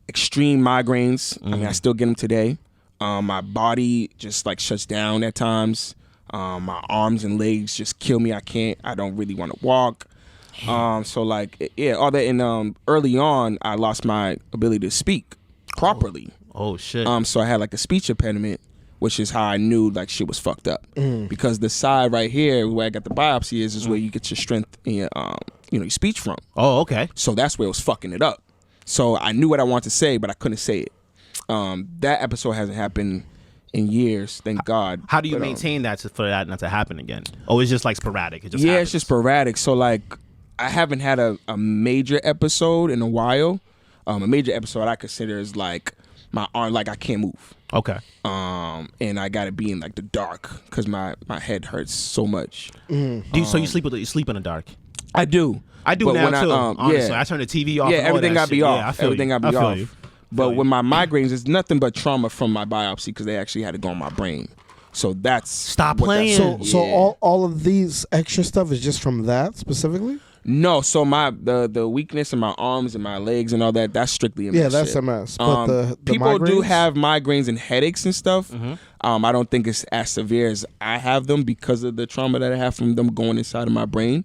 extreme migraines. I mean, I still get them today. My body just like shuts down at times. My arms and legs just kill me. I don't really want to walk. So like, yeah, all that. And early on, I lost my ability to speak properly. Oh shit. So I had like a speech impediment, which is how I knew like shit was fucked up. Because the side right here where I got the biopsy is where you get your strength and your, your speech from. Oh, okay. So that's where it was fucking it up. So I knew what I wanted to say, but I couldn't say it. That episode hasn't happened in years, thank God. How do you maintain that for that not to happen again? Oh, it's just like sporadic. It just yeah, happens. it's just sporadic. So like, I haven't had a major episode in a while. A major episode I consider is like my arm, like I can't move. Okay. And I gotta be in like the dark because my head hurts so much. So you sleep in the dark? I do. I do But now when too. Honestly, yeah. I turn the TV off. Yeah, and all everything that gotta be shit. off. Yeah, I feel Everything you. gotta be I feel off. you. But with my migraines, it's nothing but trauma from my biopsy because they actually had to go in my brain. So that's Stop what that's- playing. So Yeah. all of these extra stuff is just from that specifically? No, so the weakness in my arms and my legs and all that, that's strictly MS. Yeah, that's shit. MS. But the people do migraines? have migraines and headaches and stuff. I don't think it's as severe as I have them because of the trauma that I have from them going inside of my brain.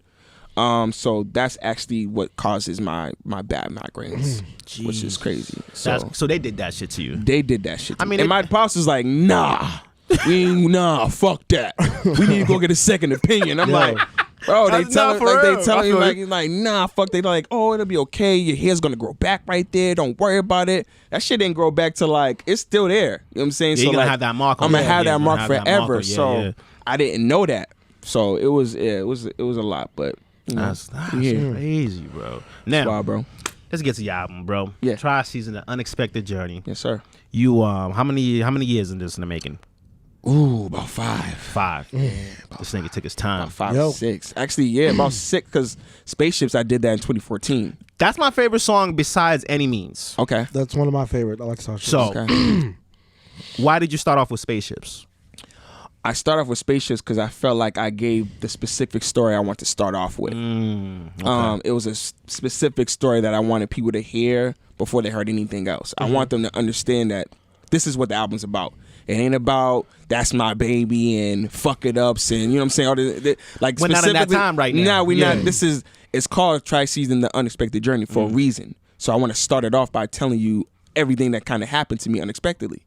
So that's actually what causes my bad migraines, which is crazy. So they did that shit to you. They did that shit. I mean, and my boss was like, nah, fuck that. We need to go get a second opinion. I'm like, bro, they That's tell not for real. I feel me like, nah, fuck. They like, oh, it'll be okay. Your hair's gonna grow back right there. Don't worry about it. That shit didn't grow back to like, it's still there. You know what I'm saying? Yeah, so you're gonna like, have that mark on I'm gonna there. have Yeah, that you're mark gonna have that forever. marker. Yeah, so yeah. I didn't know that. So it was a lot, but you know, That's yeah. crazy, bro. That's Now wild, bro. let's get to your album, bro. Yeah. TriySeason, The Unexpected Journey. Yes, sir. You how many years in this in the making? Ooh, about 5. 5. This nigga took his time. About 5 Yo. or 6. Actually, yeah, about 6 because Spaceships, I did that in 2014. That's my favorite song besides Any Means. Okay. That's one of my favorite. I like Sasha. So Okay. why did you start off with Spaceships? I started off with Spaceships because I felt like I gave the specific story I want to start off with. It was a specific story that I wanted people to hear before they heard anything else. I want them to understand that this is what the album's about. It ain't about that's my baby and fuck it ups and you know what I'm saying. All like We're not in that specifically- time right now. Nah, we Yeah. not. It's called TriySeason, The Unexpected Journey for a reason. So I want to start it off by telling you everything that kind of happened to me unexpectedly.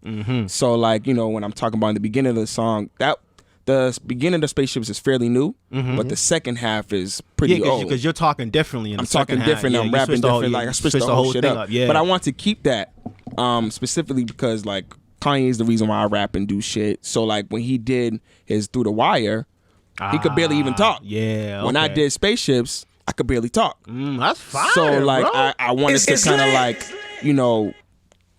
So like, you know, when I'm talking about in the beginning of the song, that the beginning of the Spaceships is fairly new, but the second half is pretty Yeah, old. because you're talking differently in I'm the second talking half. different. Yeah, I'm you rapping switched the whole- different. yeah, Like I you switched the whole shit thing up. Yeah. But I want to keep that specifically because like Kanye is the reason why I rap and do shit. So like when he did his Through the Wire, he could barely even talk. Yeah. When I okay. did Spaceships, I could barely talk. That's fine. So like bro. I wanted to kind of like, you know,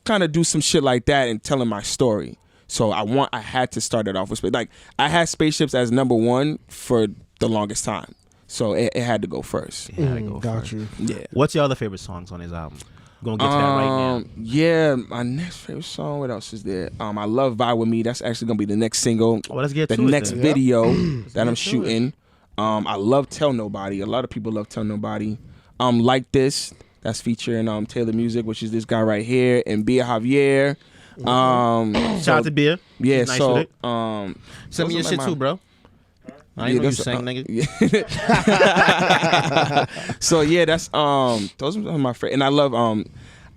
kind of do some shit like that and telling my story. So I had to start it off with like I had Spaceships as number 1 for the longest time. So it had to go first. Got you. Yeah. What's your other favorite songs on his album? We're gonna get to that right now. Yeah, my next favorite song. What else is there? I love Vibe With Me. That's actually gonna be the next single. Well, let's get the to it next then. video that I'm shooting. I love Tell Nobody. A lot of people love Tell Nobody. Like This. That's featuring Taylor Music, which is this guy right here, and Bia Javier. Shout out to Bia. Yeah, She's nice so with it. Send me your those are shit like too, my- bro. I ain't know you sang, nigga. So yeah, that's those are my favorite, and I love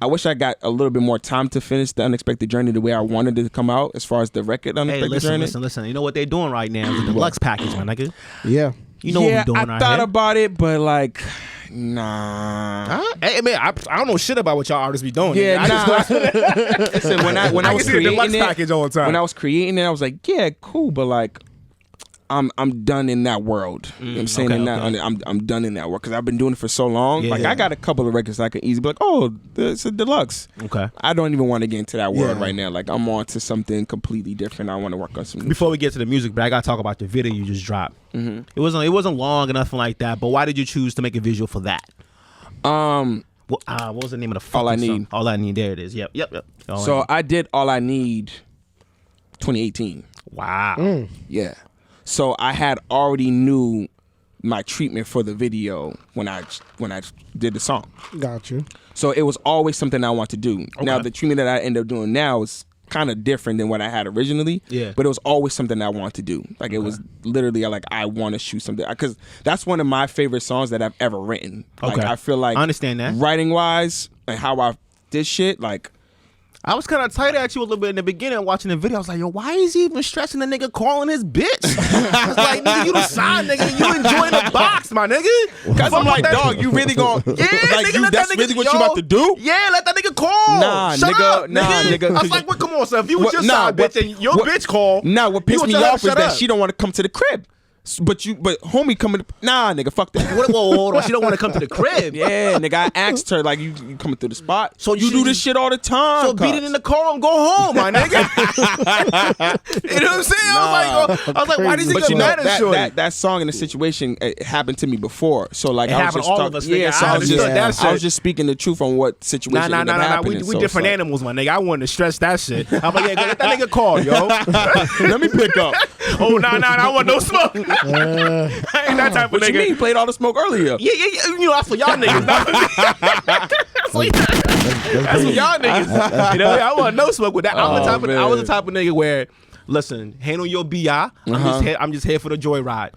I wish I got a little bit more time to finish the Unexpected Journey the way I wanted it to come out, as far as the record Unexpected Journey. Listen. You know what they're doing right now is the deluxe package, my nigga. Yeah. You know what we're doing I thought about it, but like, nah. Huh? Hey man, I don't know shit about what y'all artists be doing. Yeah, nigga. Listen, when I was can see the deluxe creating it, package all the time. when I was creating it, I was like, yeah, cool, but like, I'm done in that world. You know what I'm saying? I'm done in that world because I've been doing it for so long. Yeah. Like I got a couple of records I can easily be like, oh, it's a deluxe. Okay. I don't even want to get into that world right now. Like I'm on to something completely different. I want to work on some. Before we get to the music, but I gotta talk about the video you just dropped. Mm-hmm. It wasn't long or nothing like that. But why did you choose to make a visual for that? What was the name of the fucking All I song? Need. All I Need. There it is. Yep. So I did All I Need 2018. Wow. Yeah. So I had already knew my treatment for the video when I did the song. Got you. So it was always something I want to do. Okay. Now the treatment that I end up doing now is kind of different than what I had originally. Yeah. But it was always something I want to do. Like it was literally like I want to shoot something because that's one of my favorite songs that I've ever written. Like I feel like I understand that. Writing wise and how I did shit like. I was kind of tight at you a little bit in the beginning watching the video. I was like, yo, why is he even stressing the nigga calling his bitch? I was like, nigga, you the side nigga. You enjoying the box, my nigga. Because I'm like, dog, you really going to... Yeah, like, nigga, that's really what you about to do? Yeah, let that nigga call. Nah, Shut nigga, up, nah, nigga. I was like, what? Come on, son. If you was your side bitch and your bitch call... Nah, what pissed me tell her to off is shut that up. she don't want to come to the crib. But homie coming, nah, nigga, fuck that. Whoa, hold on. She don't want to come to the crib. Yeah, nigga, I asked her, like, you coming through the spot? So you do this shit all the time. So beat it in the car and go home, my nigga. You know what I'm saying? I was like, why does he But get you know, mad at shorty? that song and the situation it happened to me before. So like, It I was happened just to all talking. of us, Yeah, nigga. so I understood that shit. I was just speaking the truth on what situation ended up happening. We So different it's like, animals, my nigga. I wanted to stress that shit. I'm like, yeah, go let that nigga call, yo. Let me pick up. Oh, nah, I want no smoke. I ain't that type of What you nigga. mean? He played all the smoke earlier. Yeah. You know, that's for y'all niggas, not for me. That's for y'all niggas. You know, I want no smoke with that. I was the type of nigga where, listen, handle your BI. I'm just here for the joyride.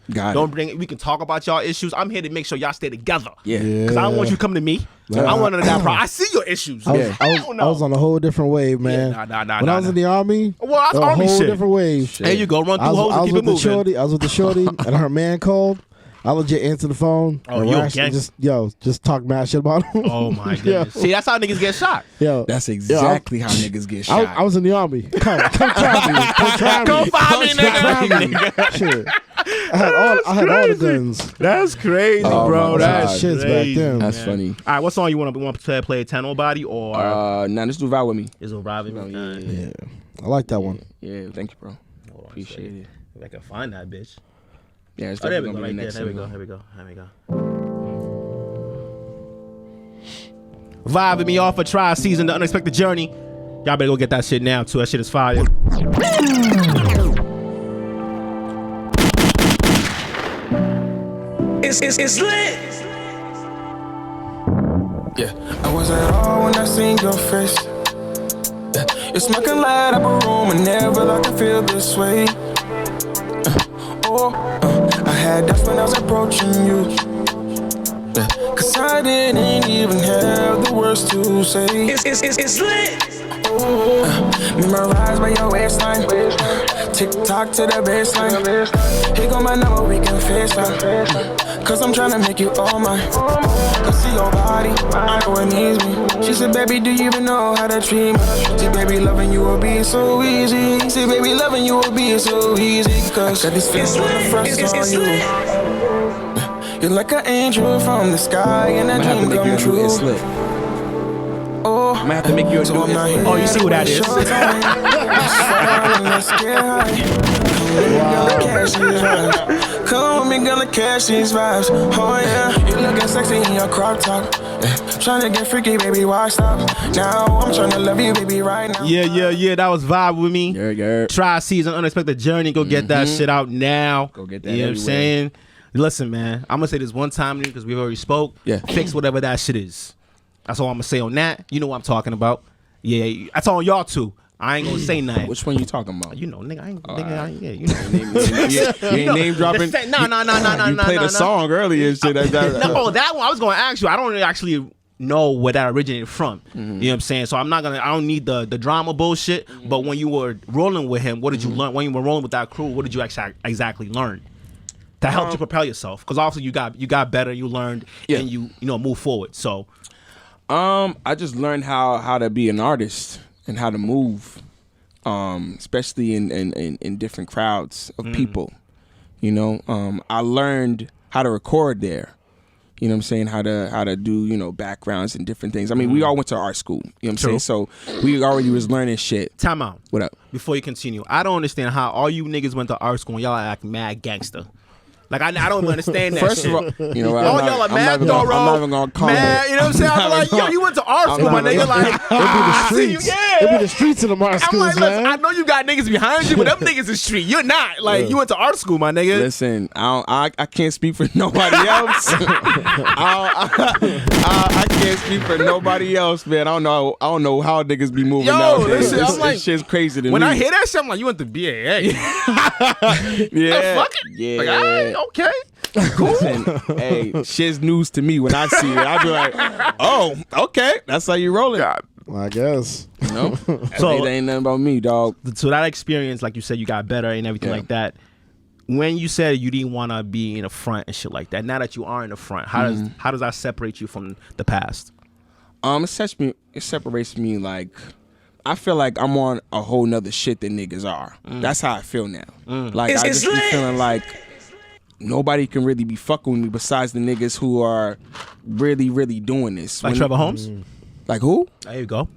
We can talk about y'all issues. I'm here to make sure y'all stay together. Yeah. Because I don't want you coming to me. I want none of that problem. I see your issues. I was on a whole different wave, man. Nah. When I was in the army, well, that's a army whole shit. different wave. There you go. Run through holes and keep it moving. I was with the shorty, and her man called. I legit answered the phone. Oh, and you actually just talk mad shit about him. Oh my goodness. See, that's how niggas get shot. Yo, That's exactly how niggas get shot. I was in the army. Come try me. Come find me, nigga. Shit. I had all the guns. That's crazy, Oh, bro. my That's God. Shits back then. That's man. funny. All right, what song you want to play? 10 Nobody or Nah, let's do Vibe With Me. Is it Robbie? Yeah, I like that one. Yeah, thank you, bro. Appreciate it. If I can find that bitch. Yeah, it's Oh, there we definitely go. gonna be Right the there. next Here we go. single. Vibing me off for TriySeason, The Unexpected Journey. Y'all better go get that shit now too. That shit is fire. It's lit. Yeah, I was at all when I seen your face. Yeah, you're smoking light up a room and never like I feel this way. I had doubts when I was approaching you. Yeah, cause I didn't even have the words to say. It's lit. Memorized by your waistline. Tick tock to the baseline. Here go my number, we can FaceTime. Cause I'm tryna make you all mine. Cause see your body, I know it needs me. She said, baby, do you even know how to treat me? See, baby, loving you will be so easy. See, baby, loving you will be so easy. Cause I got this feeling when I first saw you. You're like an angel from the sky and a dream come true. It's lit. Oh, I'm gonna have to make you a new It's Lit. Oh, you see who that is? Come with me, gonna catch these vibes. Oh yeah, you looking sexy in your crop top. Yeah. Tryna get freaky, baby, why stop? Now I'm tryna love you, baby, right now. Yeah. That was Vibe With Me. Yeah. TriySeason, Unexpected Journey. Go get that shit out now. Go get that You know what I'm everywhere. saying? Listen, man. I'm gonna say this one time because we've already spoke. Yeah. Fix whatever that shit is. That's all I'm gonna say on that. You know what I'm talking about. Yeah, that's on y'all too. I ain't gonna say nothing. Which one you talking about? You know, nigga, you know. You ain't name dropping. No. You played a song earlier and shit. No, that one I was gonna ask you. I don't actually know where that originated from. You know what I'm saying? So I don't need the drama bullshit. But when you were rolling with him, what did you learn? When you were rolling with that crew, what did you exactly learn that helped you propel yourself? Because obviously you got better, you learned, and you move forward. So, I just learned how to be an artist and how to move, especially in different crowds of people. You know, I learned how to record there. You know what I'm saying? How to do, backgrounds and different things. I mean, we all went to art school. You know what I'm saying? So we already was learning shit. Time out. What up? Before you continue, I don't understand how all you niggas went to art school and y'all act mad gangster. Like, I don't understand that First shit. of all, you know what? All y'all are mad thorough. I'm not even gonna comment. Mad, you know what I'm saying? I'm like, yo, you went to art school, my nigga. Like, It'd be the streets. It'd be the streets of the art I'm schools, like, man. listen, I know you got niggas behind you, but them niggas is street. You're not. Like, you went to art school, my nigga. Listen, I can't speak for nobody else. I can't speak for nobody else, man. I don't know how niggas be moving nowadays. Listen, I'm like, this shit's crazy to me. when I hear that shit, I'm like, you went to BAA. Yeah, Fuck it. yeah. Like, all right, okay. Listen, hey, shit's news to me when I see it. I be like, oh, okay, that's how you roll it. I guess. No, So- it ain't nothing about me, dog. So that experience, like you said, you got better and everything like that. When you said you didn't want to be in the front and shit like that, now that you are in the front, how does that separate you from the past? It separates me. Like, I feel like I'm on a whole nother shit than niggas are. That's how I feel now. Like, I just be feeling like nobody can really be fucking with me besides the niggas who are really, really doing this. Like Trevor Holmes? Like who? There you go.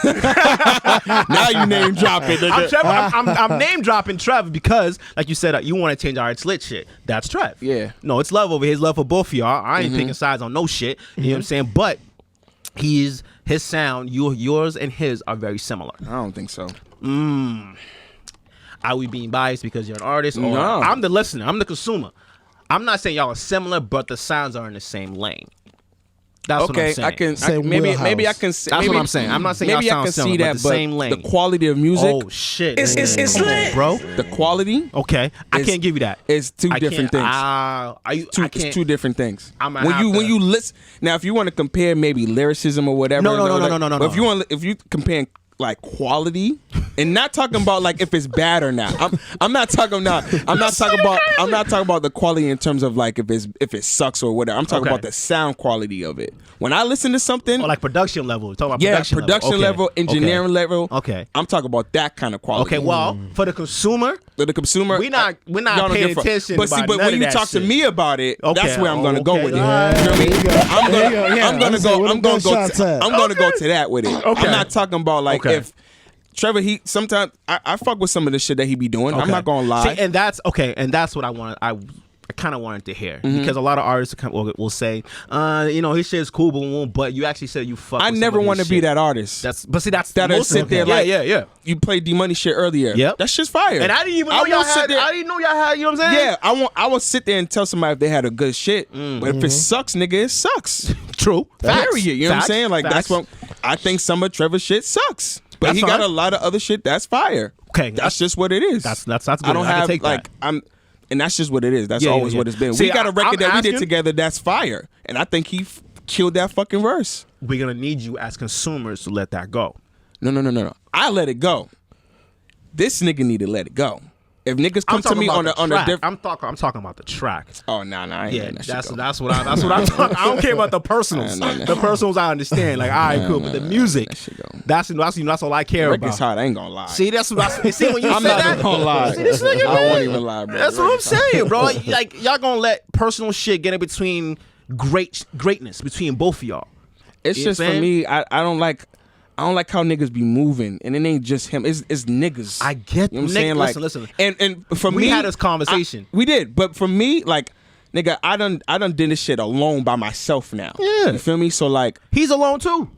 Now you name dropping, nigga. I'm name dropping Trev because, like you said, you want to change our It's Lit shit. That's Trev. Yeah. No, it's love over here. It's love for both of y'all. I ain't picking sides on no shit. You know what I'm saying? But his sound, yours and his are very similar. I don't think so. Are we being biased because you're an artist? Or No. I'm the listener. I'm the consumer. I'm not saying y'all are similar, but the sounds are in the same lane. That's what I'm Okay, saying. I can Same maybe wheelhouse. maybe I can see. That's maybe, what I'm saying. I'm not saying maybe y'all I can sound see similar, that, but the same lane. the quality of music, Oh shit! It's Come on, lit. bro. the quality, Okay, I It's- can't give you that. is two I different can't- things. I It's can't. two different things. I'm gonna When have to- you listen now, if you want to compare maybe lyricism or whatever, No. But if you comparing like quality and not talking about like if it's bad or not. I'm not talking about the quality in terms of like if it sucks or whatever. I'm talking Okay. about the sound quality of it. When I listen to something, Or like production level. Talking about yeah, production, production level, engineering level. Okay. I'm talking about that kind of quality. Okay, well, for the consumer, For the consumer, we're not y'all don't paying give a fuck. attention. But see, about but none when of you that talk shit. to me about it, Okay, that's where I'm gonna go okay. with it. Yeah, You know what I mean? I'm There you go. Yeah, gonna let's say where I'm the gonna go. gunshots at. I'm gonna go to that with it. Okay. I'm not talking about like Okay. if Trevor. He sometimes I fuck with some of the shit that he be doing. I'm Okay. not gonna lie. See, and that's okay, and that's what I wanted. I kind of wanted to hear because a lot of artists will say, his shit is cool, but you actually said you fuck. I with never want to be that artist. That's That'll most sit of there them. like yeah. you played D Money shit earlier. Yep. That shit's fire. And I didn't even know y'all won't sit had. there- I didn't know y'all had. You know what I'm saying? Yeah, I will sit there and tell somebody if they had a good shit. But if it sucks, nigga, it sucks. True. Facts. Period. You know Facts. what I'm saying? Like that's Facts. what I think. Some of Trevor's shit sucks, but That's he got fine. a lot of other shit that's fire. Okay, that's just what it is. That's good. I don't I can have take like that. and that's just what it is. That's Yeah, always yeah. what it's been. See, we got a record I'm that we did asking- together that's fire, and I think he killed that fucking verse. We're gonna need you as consumers to let that go. No. I let it go. This nigga need to let it go. If niggas come to me on a different. I'm talking about the track. Oh nah, I ain't Yeah, letting that shit go. that's what I'm talking. I don't care about the personals. Nah, nah. The personals I understand. Like, all right, cool, but the music, that shit go. that's all I care Record's about. hot. I ain't gonna lie. See, that's what I see when you I'm say not that. even gonna lie. See this nigga, I man? won't even lie, bro. That's what I'm saying, bro. Like, y'all gonna let personal shit get in between greatness between both of y'all. It's You know just what for I'm me. I don't like how niggas be moving, and it ain't just him. It's niggas. I get You know what I'm saying? Like, listen. And for We me, had this conversation. we did, but for me, like, nigga, I done did this shit alone by myself now. Yeah. You feel me? So like, He's alone too.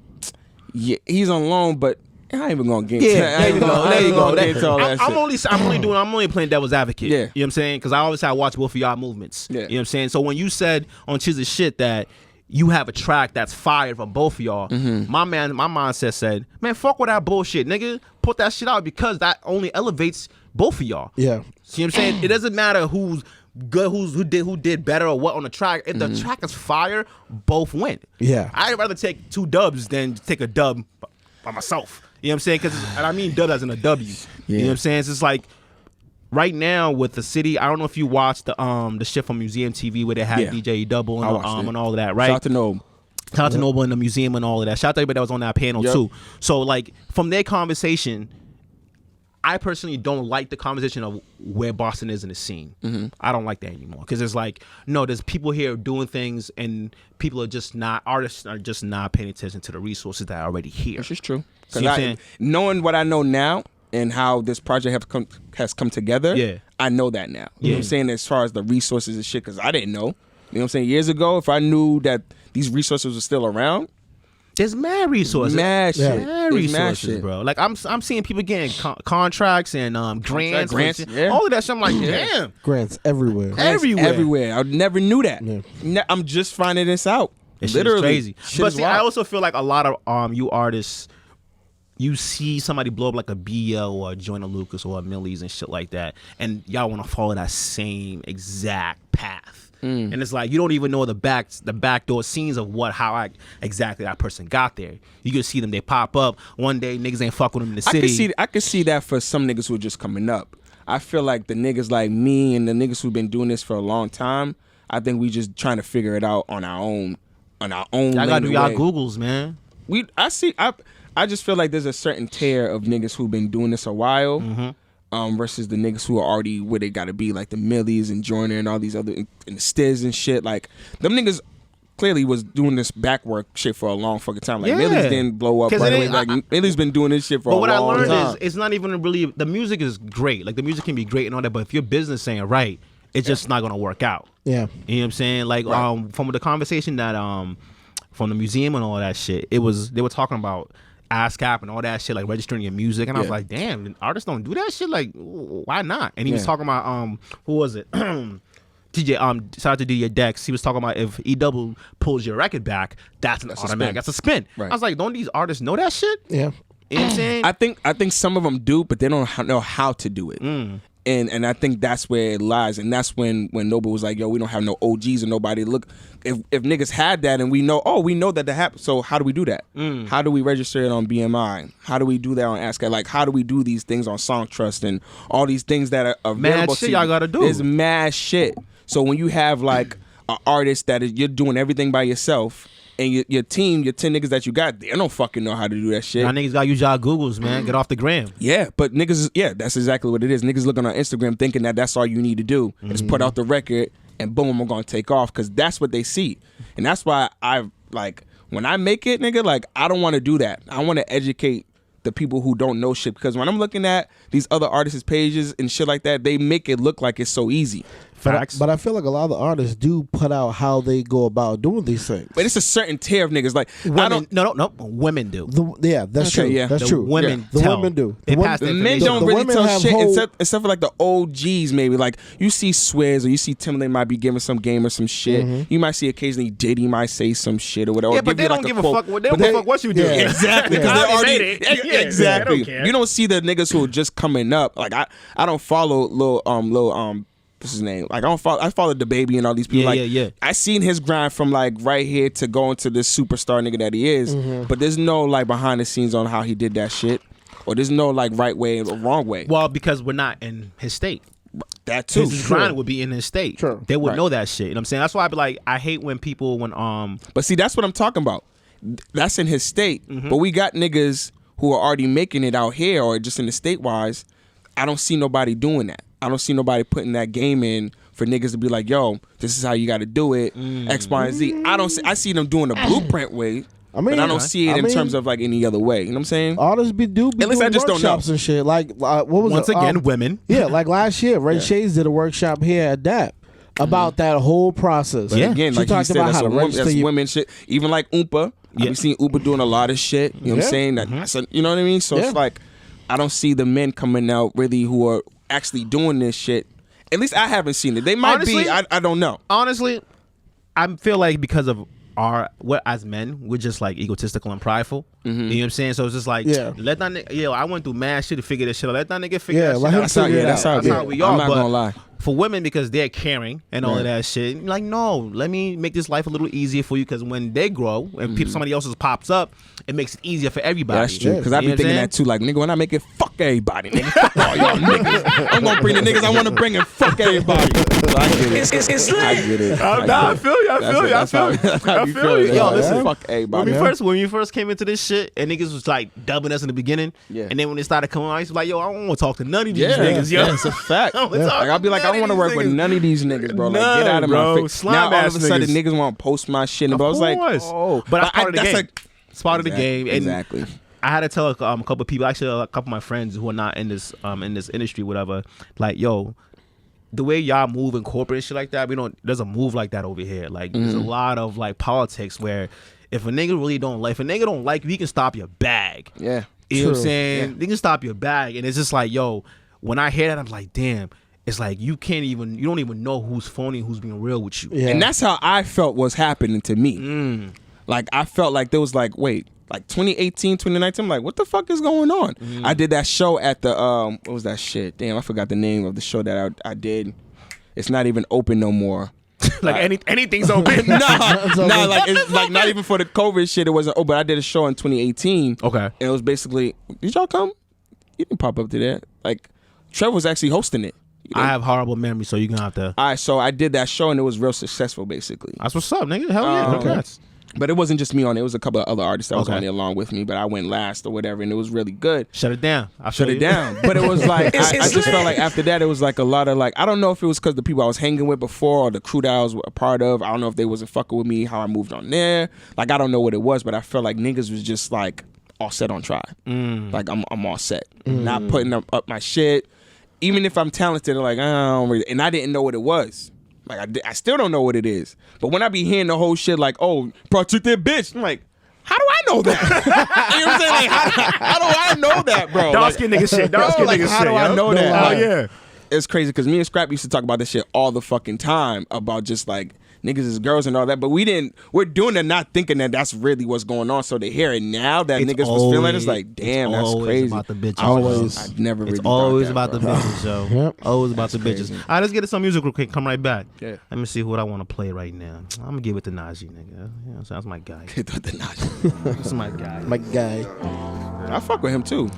yeah, he's alone, but I ain't even gonna get. into Yeah, that. I there ain't you gonna- go. I There ain't you gonna go. get into all that shit. I'm only playing devil's advocate. Yeah. You know what I'm saying? Because I always had to watch both of y'all movements. Yeah. You know what I'm saying? So when you said on Chiz's shit that you have a track that's fire for both of y'all, my mindset said, man, fuck with that bullshit, nigga. Put that shit out because that only elevates both of y'all. Yeah. See what I'm saying? It doesn't matter who's good who did better or what on the track. If the track is fire, both win. Yeah. I'd rather take 2 dubs than take a dub by myself. You know what I'm saying? And I mean dub as in a W. You know what I'm saying? It's just like right now with the city. I don't know if you watched the shit from Museum TV where they had DJ Double and all of that. Right? Shout out to Noble. Shout out to Noble in the museum and all of that. Shout out to everybody that was on that panel too. So like from their conversation, I personally don't like the conversation of where Boston is in the scene. I don't like that anymore because it's like, no, there's people here doing things and artists are just not paying attention to the resources that are already here. Which is true. See what I'm saying? Knowing what I know now and how this project has come together, I know that now. You know what I'm saying? As far as the resources and shit, because I didn't know. You know what I'm saying? Years ago, if I knew that these resources were still around, there's mad resources. Mad shit. Mad resources, bro. Like I'm seeing people getting contracts and grants, all of that shit. I'm like, damn, grants everywhere. Everywhere. I never knew that. I'm just finding this out. It's Literally crazy. Shit But see, I wild. also feel like a lot of you artists, you see somebody blow up like a BL or a Joyner Lucas or a Millie's and shit like that, and y'all want to follow that same exact path. And it's like you don't even know the backdoor scenes of how exactly that person got there. You can see them, they pop up one day, niggas ain't fuck with them in the city. I could see that for some niggas who are just coming up. I feel like the niggas like me and the niggas who've been doing this for a long time, I think we just trying to figure it out on our own. Y'all gotta do y'all Googles, man. I just feel like there's a certain tier of niggas who've been doing this a while. Versus the niggas who are already where they gotta be, like the Millies and Joyner and all these other and the Stiz and shit. Like them niggas clearly was doing this back work shit for a long fucking time. Like Millies didn't blow up right away. Like Millies been doing this shit for a long time. But what I learned is it's not even really the music is great. Like the music can be great and all that, but if your business ain't right, it's just not gonna work out. Yeah. You know what I'm saying? Like from the conversation that from the museum and all that shit, they were talking about ASCAP and all that shit, like registering your music, and I was like, damn, artists don't do that shit. Like, why not? And he was talking about who was it? DJ shout out to DJ Dex. He was talking about if E-Double pulls your record back, that's an automatic. That's a spin. Right. I was like, don't these artists know that shit? Yeah. You know what I'm saying? I think some of them do, but they don't know how to do it. And I think that's where it lies, and that's when Noble was like, yo, we don't have no OGs or nobody. Look, if niggas had that and we know that happened, so how do we do that? How do we register it on BMI? How do we do that on ASCAP? Like, how do we do these things on Song Trust and all these things that are available? Mad shit y'all gotta do. There's mad shit. So when you have like an artist you're doing everything by yourself, and your team, your 10 niggas that you got, they don't fucking know how to do that shit. Y'all niggas gotta use y'all Googles, man. Get off the gram. Yeah, but niggas, that's exactly what it is. Niggas looking on Instagram thinking that that's all you need to do is put out the record and boom, I'm gonna take off, because that's what they see. And that's why when I make it, nigga, like, I don't want to do that. I want to educate the people who don't know shit, because when I'm looking at these other artists' pages and shit like that, they make it look like it's so easy. Facts. But I feel like a lot of the artists do put out how they go about doing these things. But it's a certain tier of niggas. Like, women, no, women do. That's true. Yeah. That's the true. Women The tell. women do. They The pass the the men information. don't The really women tell have shit whole- except for like the OGs, maybe. Like, you see Swizz or you see Timbaland might be giving some game or some shit. You might see occasionally Diddy might say some shit or whatever. Yeah, or but they don't give a fuck. They don't give a fuck what you do. Yeah. Exactly, because Yeah. they already Made it. Yeah, exactly. they don't care. You don't see the niggas who are just coming up. Like, I don't follow Lil what's his name? Like, I follow the baby and all these people. Yeah. I seen his grind from like right here to going to this superstar nigga that he is. But there's no like behind the scenes on how he did that shit, or there's no like right way or wrong way. Well, because we're not in his state. That too. His grind would be in his state. Sure. They would Right. know that shit. You know what I'm saying? That's why I be like, I hate when But see, that's what I'm talking about. That's in his state. But we got niggas who are already making it out here or just in the state wise. I don't see nobody doing that. I don't see nobody putting that game in for niggas to be like, yo, this is how you got to do it, X, Y, and Z. I see them doing the blueprint way, but I don't see it in terms of like any other way. You know what I'm saying? Artists be At least doing I just don't know. workshops and shit. Like, what was once it? again, women. Yeah, like last year, Ray Shades did a workshop here at DAP about that whole process. But again, she like you talked said, about that's, how to register that's your women shit. Even like Oompa. I've seen Oompa doing a lot of shit. You know what I'm saying? That's you know what I mean? So it's like, I don't see the men coming out really who are actually doing this shit. At least I haven't seen it. They might Honestly, be. I don't know. Honestly, I feel like because of as men, we're just like egotistical and prideful. You know what I'm saying? So it's just like, let that nigga, I went through mad shit to figure this shit out. Let that nigga figure that shit out. That's how we are. I'm not gonna lie. For women, because they're caring and all of that shit, like, no, let me make this life a little easier for you, because when they grow and somebody else's pops up, it makes it easier for everybody. Yeah, that's true. Because I be thinking that too. Like, nigga, when I make it, fuck everybody, nigga. Fuck all y'all niggas. I'm gonna bring the niggas I want to bring and fuck everybody. So I get it. It's lit. I get it. I feel you. I feel you. Yo, listen, fuck everybody. When we first came into this shit, and niggas was like dubbing us in the beginning, and then when they started coming on, I used to be like, yo, I don't want to talk to none of these niggas, yo. It's a fact. Like, I'll be like, I don't want to work with none of these niggas, bro. Like, get out of my face. Now all of a sudden niggas want to post my shit, but I was like, oh, but that's part of the game. It's part of the game. And exactly. I had to tell a couple of people, actually a couple of my friends who are not in this industry, whatever, like, yo, the way y'all move in corporate and shit like that, there's a move like that over here. Like, there's a lot of like politics where if a nigga really don't like you, he can stop your bag. Yeah. You know what I'm saying? They can stop your bag. And it's just like, yo, when I hear that, I'm like, damn. It's like you don't even know who's phony, who's being real with you. Yeah. And that's how I felt was happening to me. Like, I felt like there was like, wait, like 2018, 2019, I'm like, what the fuck is going on? I did that show at the, what was that shit? Damn, I forgot the name of the show that I did. It's not even open no more. Like anything's open. No, like it's like not even for the COVID shit. It wasn't open. I did a show in 2018. Okay. And it was basically, did y'all come? You didn't pop up to that. Like, Trev was actually hosting it. I have horrible memory, so you're gonna have to. All right, so I did that show and it was real successful, basically. That's what's up, nigga. Hell yeah, congrats. But it wasn't just me on it. It was a couple of other artists that was on it along with me, but I went last or whatever, and it was really good. Shut it down. I shut it down. But it was like, I just felt like after that, it was like a lot of like, I don't know if it was because the people I was hanging with before or the crew that I was a part of, I don't know if they wasn't fucking with me, how I moved on there. Like, I don't know what it was, but I felt like niggas was just like all set on Triy. Like, I'm all set. Not putting up my shit. Even if I'm talented, they're like, I don't really, and I didn't know what it was. Like, I still don't know what it is. But when I be hearing the whole shit like, oh, bro, took that bitch, I'm like, how do I know that? You know what I'm saying? Like, how do I know that, bro? Dark skin nigga shit. Dark skin nigga shit. How do I know that? Oh, yeah. It's crazy because me and Scrap used to talk about this shit all the fucking time about just like niggas is girls and all that, but we're doing it not thinking that that's really what's going on. So to hear it now that niggas was feeling it's like, damn, that's crazy. About the bitches. I never really It's always that, about bro. the bitches, yo. Yep. Always about the bitches. All right, let's get to some music real quick. Come right back. Yeah. Let me see what I want to play right now. I'm gonna give it to Najee, nigga. Yeah, that's my guy. Get the Najee. That's my guy. My guy. I fuck with him too.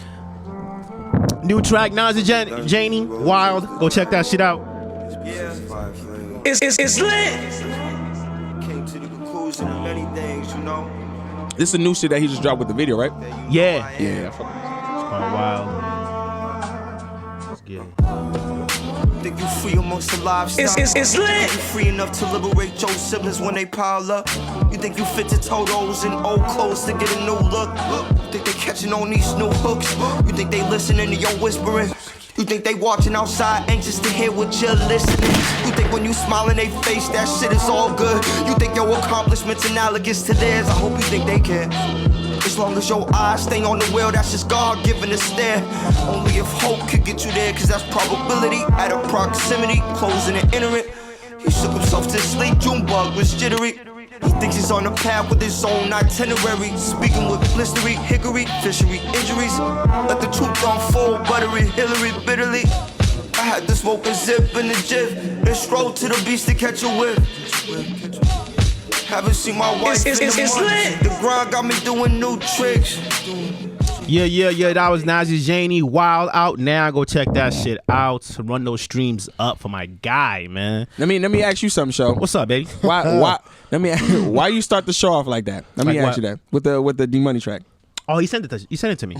New track, Najee Janie, Wild. Go check that shit out. It's lit. Came to the conclusion of many things, you know. This is a new shit that he just dropped with the video, right? Yeah. Yeah, I fuck with Wild. Let's get it. Think you free amongst the livestock? It's lit. Think you free enough to liberate your siblings when they pile up? You think you fit to toe those in old clothes to get a new look? You think they catching on these new hooks? You think they listening to your whispering? You think they watching outside anxious to hear what you're listening? You think when you smile in their face that shit is all good? You think your accomplishments analogous to theirs? I hope you think they care. As long as your eyes stay on the wheel, that's just God giving a stare. Only if hope could get you there, cause that's probability at a proximity, closing and entering. He shook himself to sleep, Junebug was jittery. He thinks he's on the path with his own itinerary. Speaking with blistery, hickory, fishery injuries. Let the truth unfold, buttery, Hillary, bitterly. I had to smoke a zip in the jiff and stroll to the beach to catch a whiff. Haven't seen my wife in a month. The grind got me doing new tricks. Yeah. That was Najee Janie, Wild out now. Go check that shit out. Run those streams up for my guy, man. Let me ask you something, Sho. What's up, baby? Why you start the show off like that? Let me ask you that with the D-Money track. Oh, he sent it to me.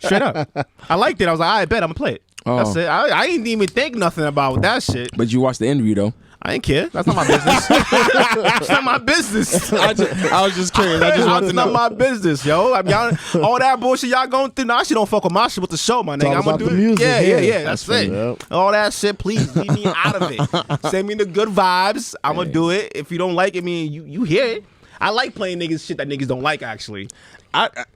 Straight up. I liked it. I was like, I bet I'm gonna play it. Oh. That's it. I didn't even think nothing about that shit. But you watched the interview though. I didn't care. That's not my business. That's not my business. I was just curious. I just wanted to know. That's not my business, yo. I mean, all that bullshit y'all going through, nah, shit don't fuck with my shit with the show, my nigga. I'm gonna do it. Music, yeah. That's it. Yep. All that shit, please leave me out of it. Send me the good vibes. I'm gonna do it. If you don't like it, you hear it. I like playing niggas shit that niggas don't like, actually.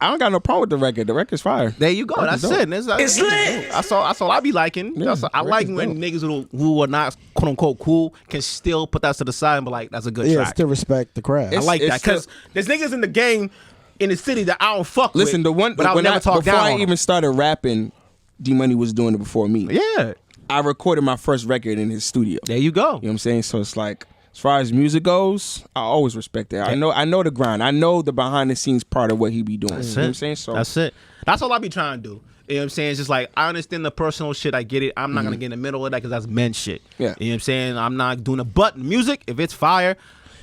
I don't got no problem with the record. The record's fire. There you go. That's dope. it. It's lit. That's all I be liking. Yeah, I like when niggas who are not quote unquote cool can still put that to the side and be like, that's a good Yeah, track. still respect the craft. I like it's that because there's niggas in the game in the city that I don't fuck with. Listen, the one but I'll when never talk before down I on even them. started rapping, D Money was doing it before me. Yeah, I recorded my first record in his studio. there you go. You know what I'm saying? So it's like, as far as music goes, I always respect that. I know the grind. I know the behind the scenes part of what he be doing. That's you know what I'm saying? So that's it. That's all I be trying to do. You know what I'm saying? It's just like, I understand the personal shit. I get it. I'm not going to get in the middle of that because that's men shit. Yeah. You know what I'm saying? I'm not doing it. But music, if it's fire,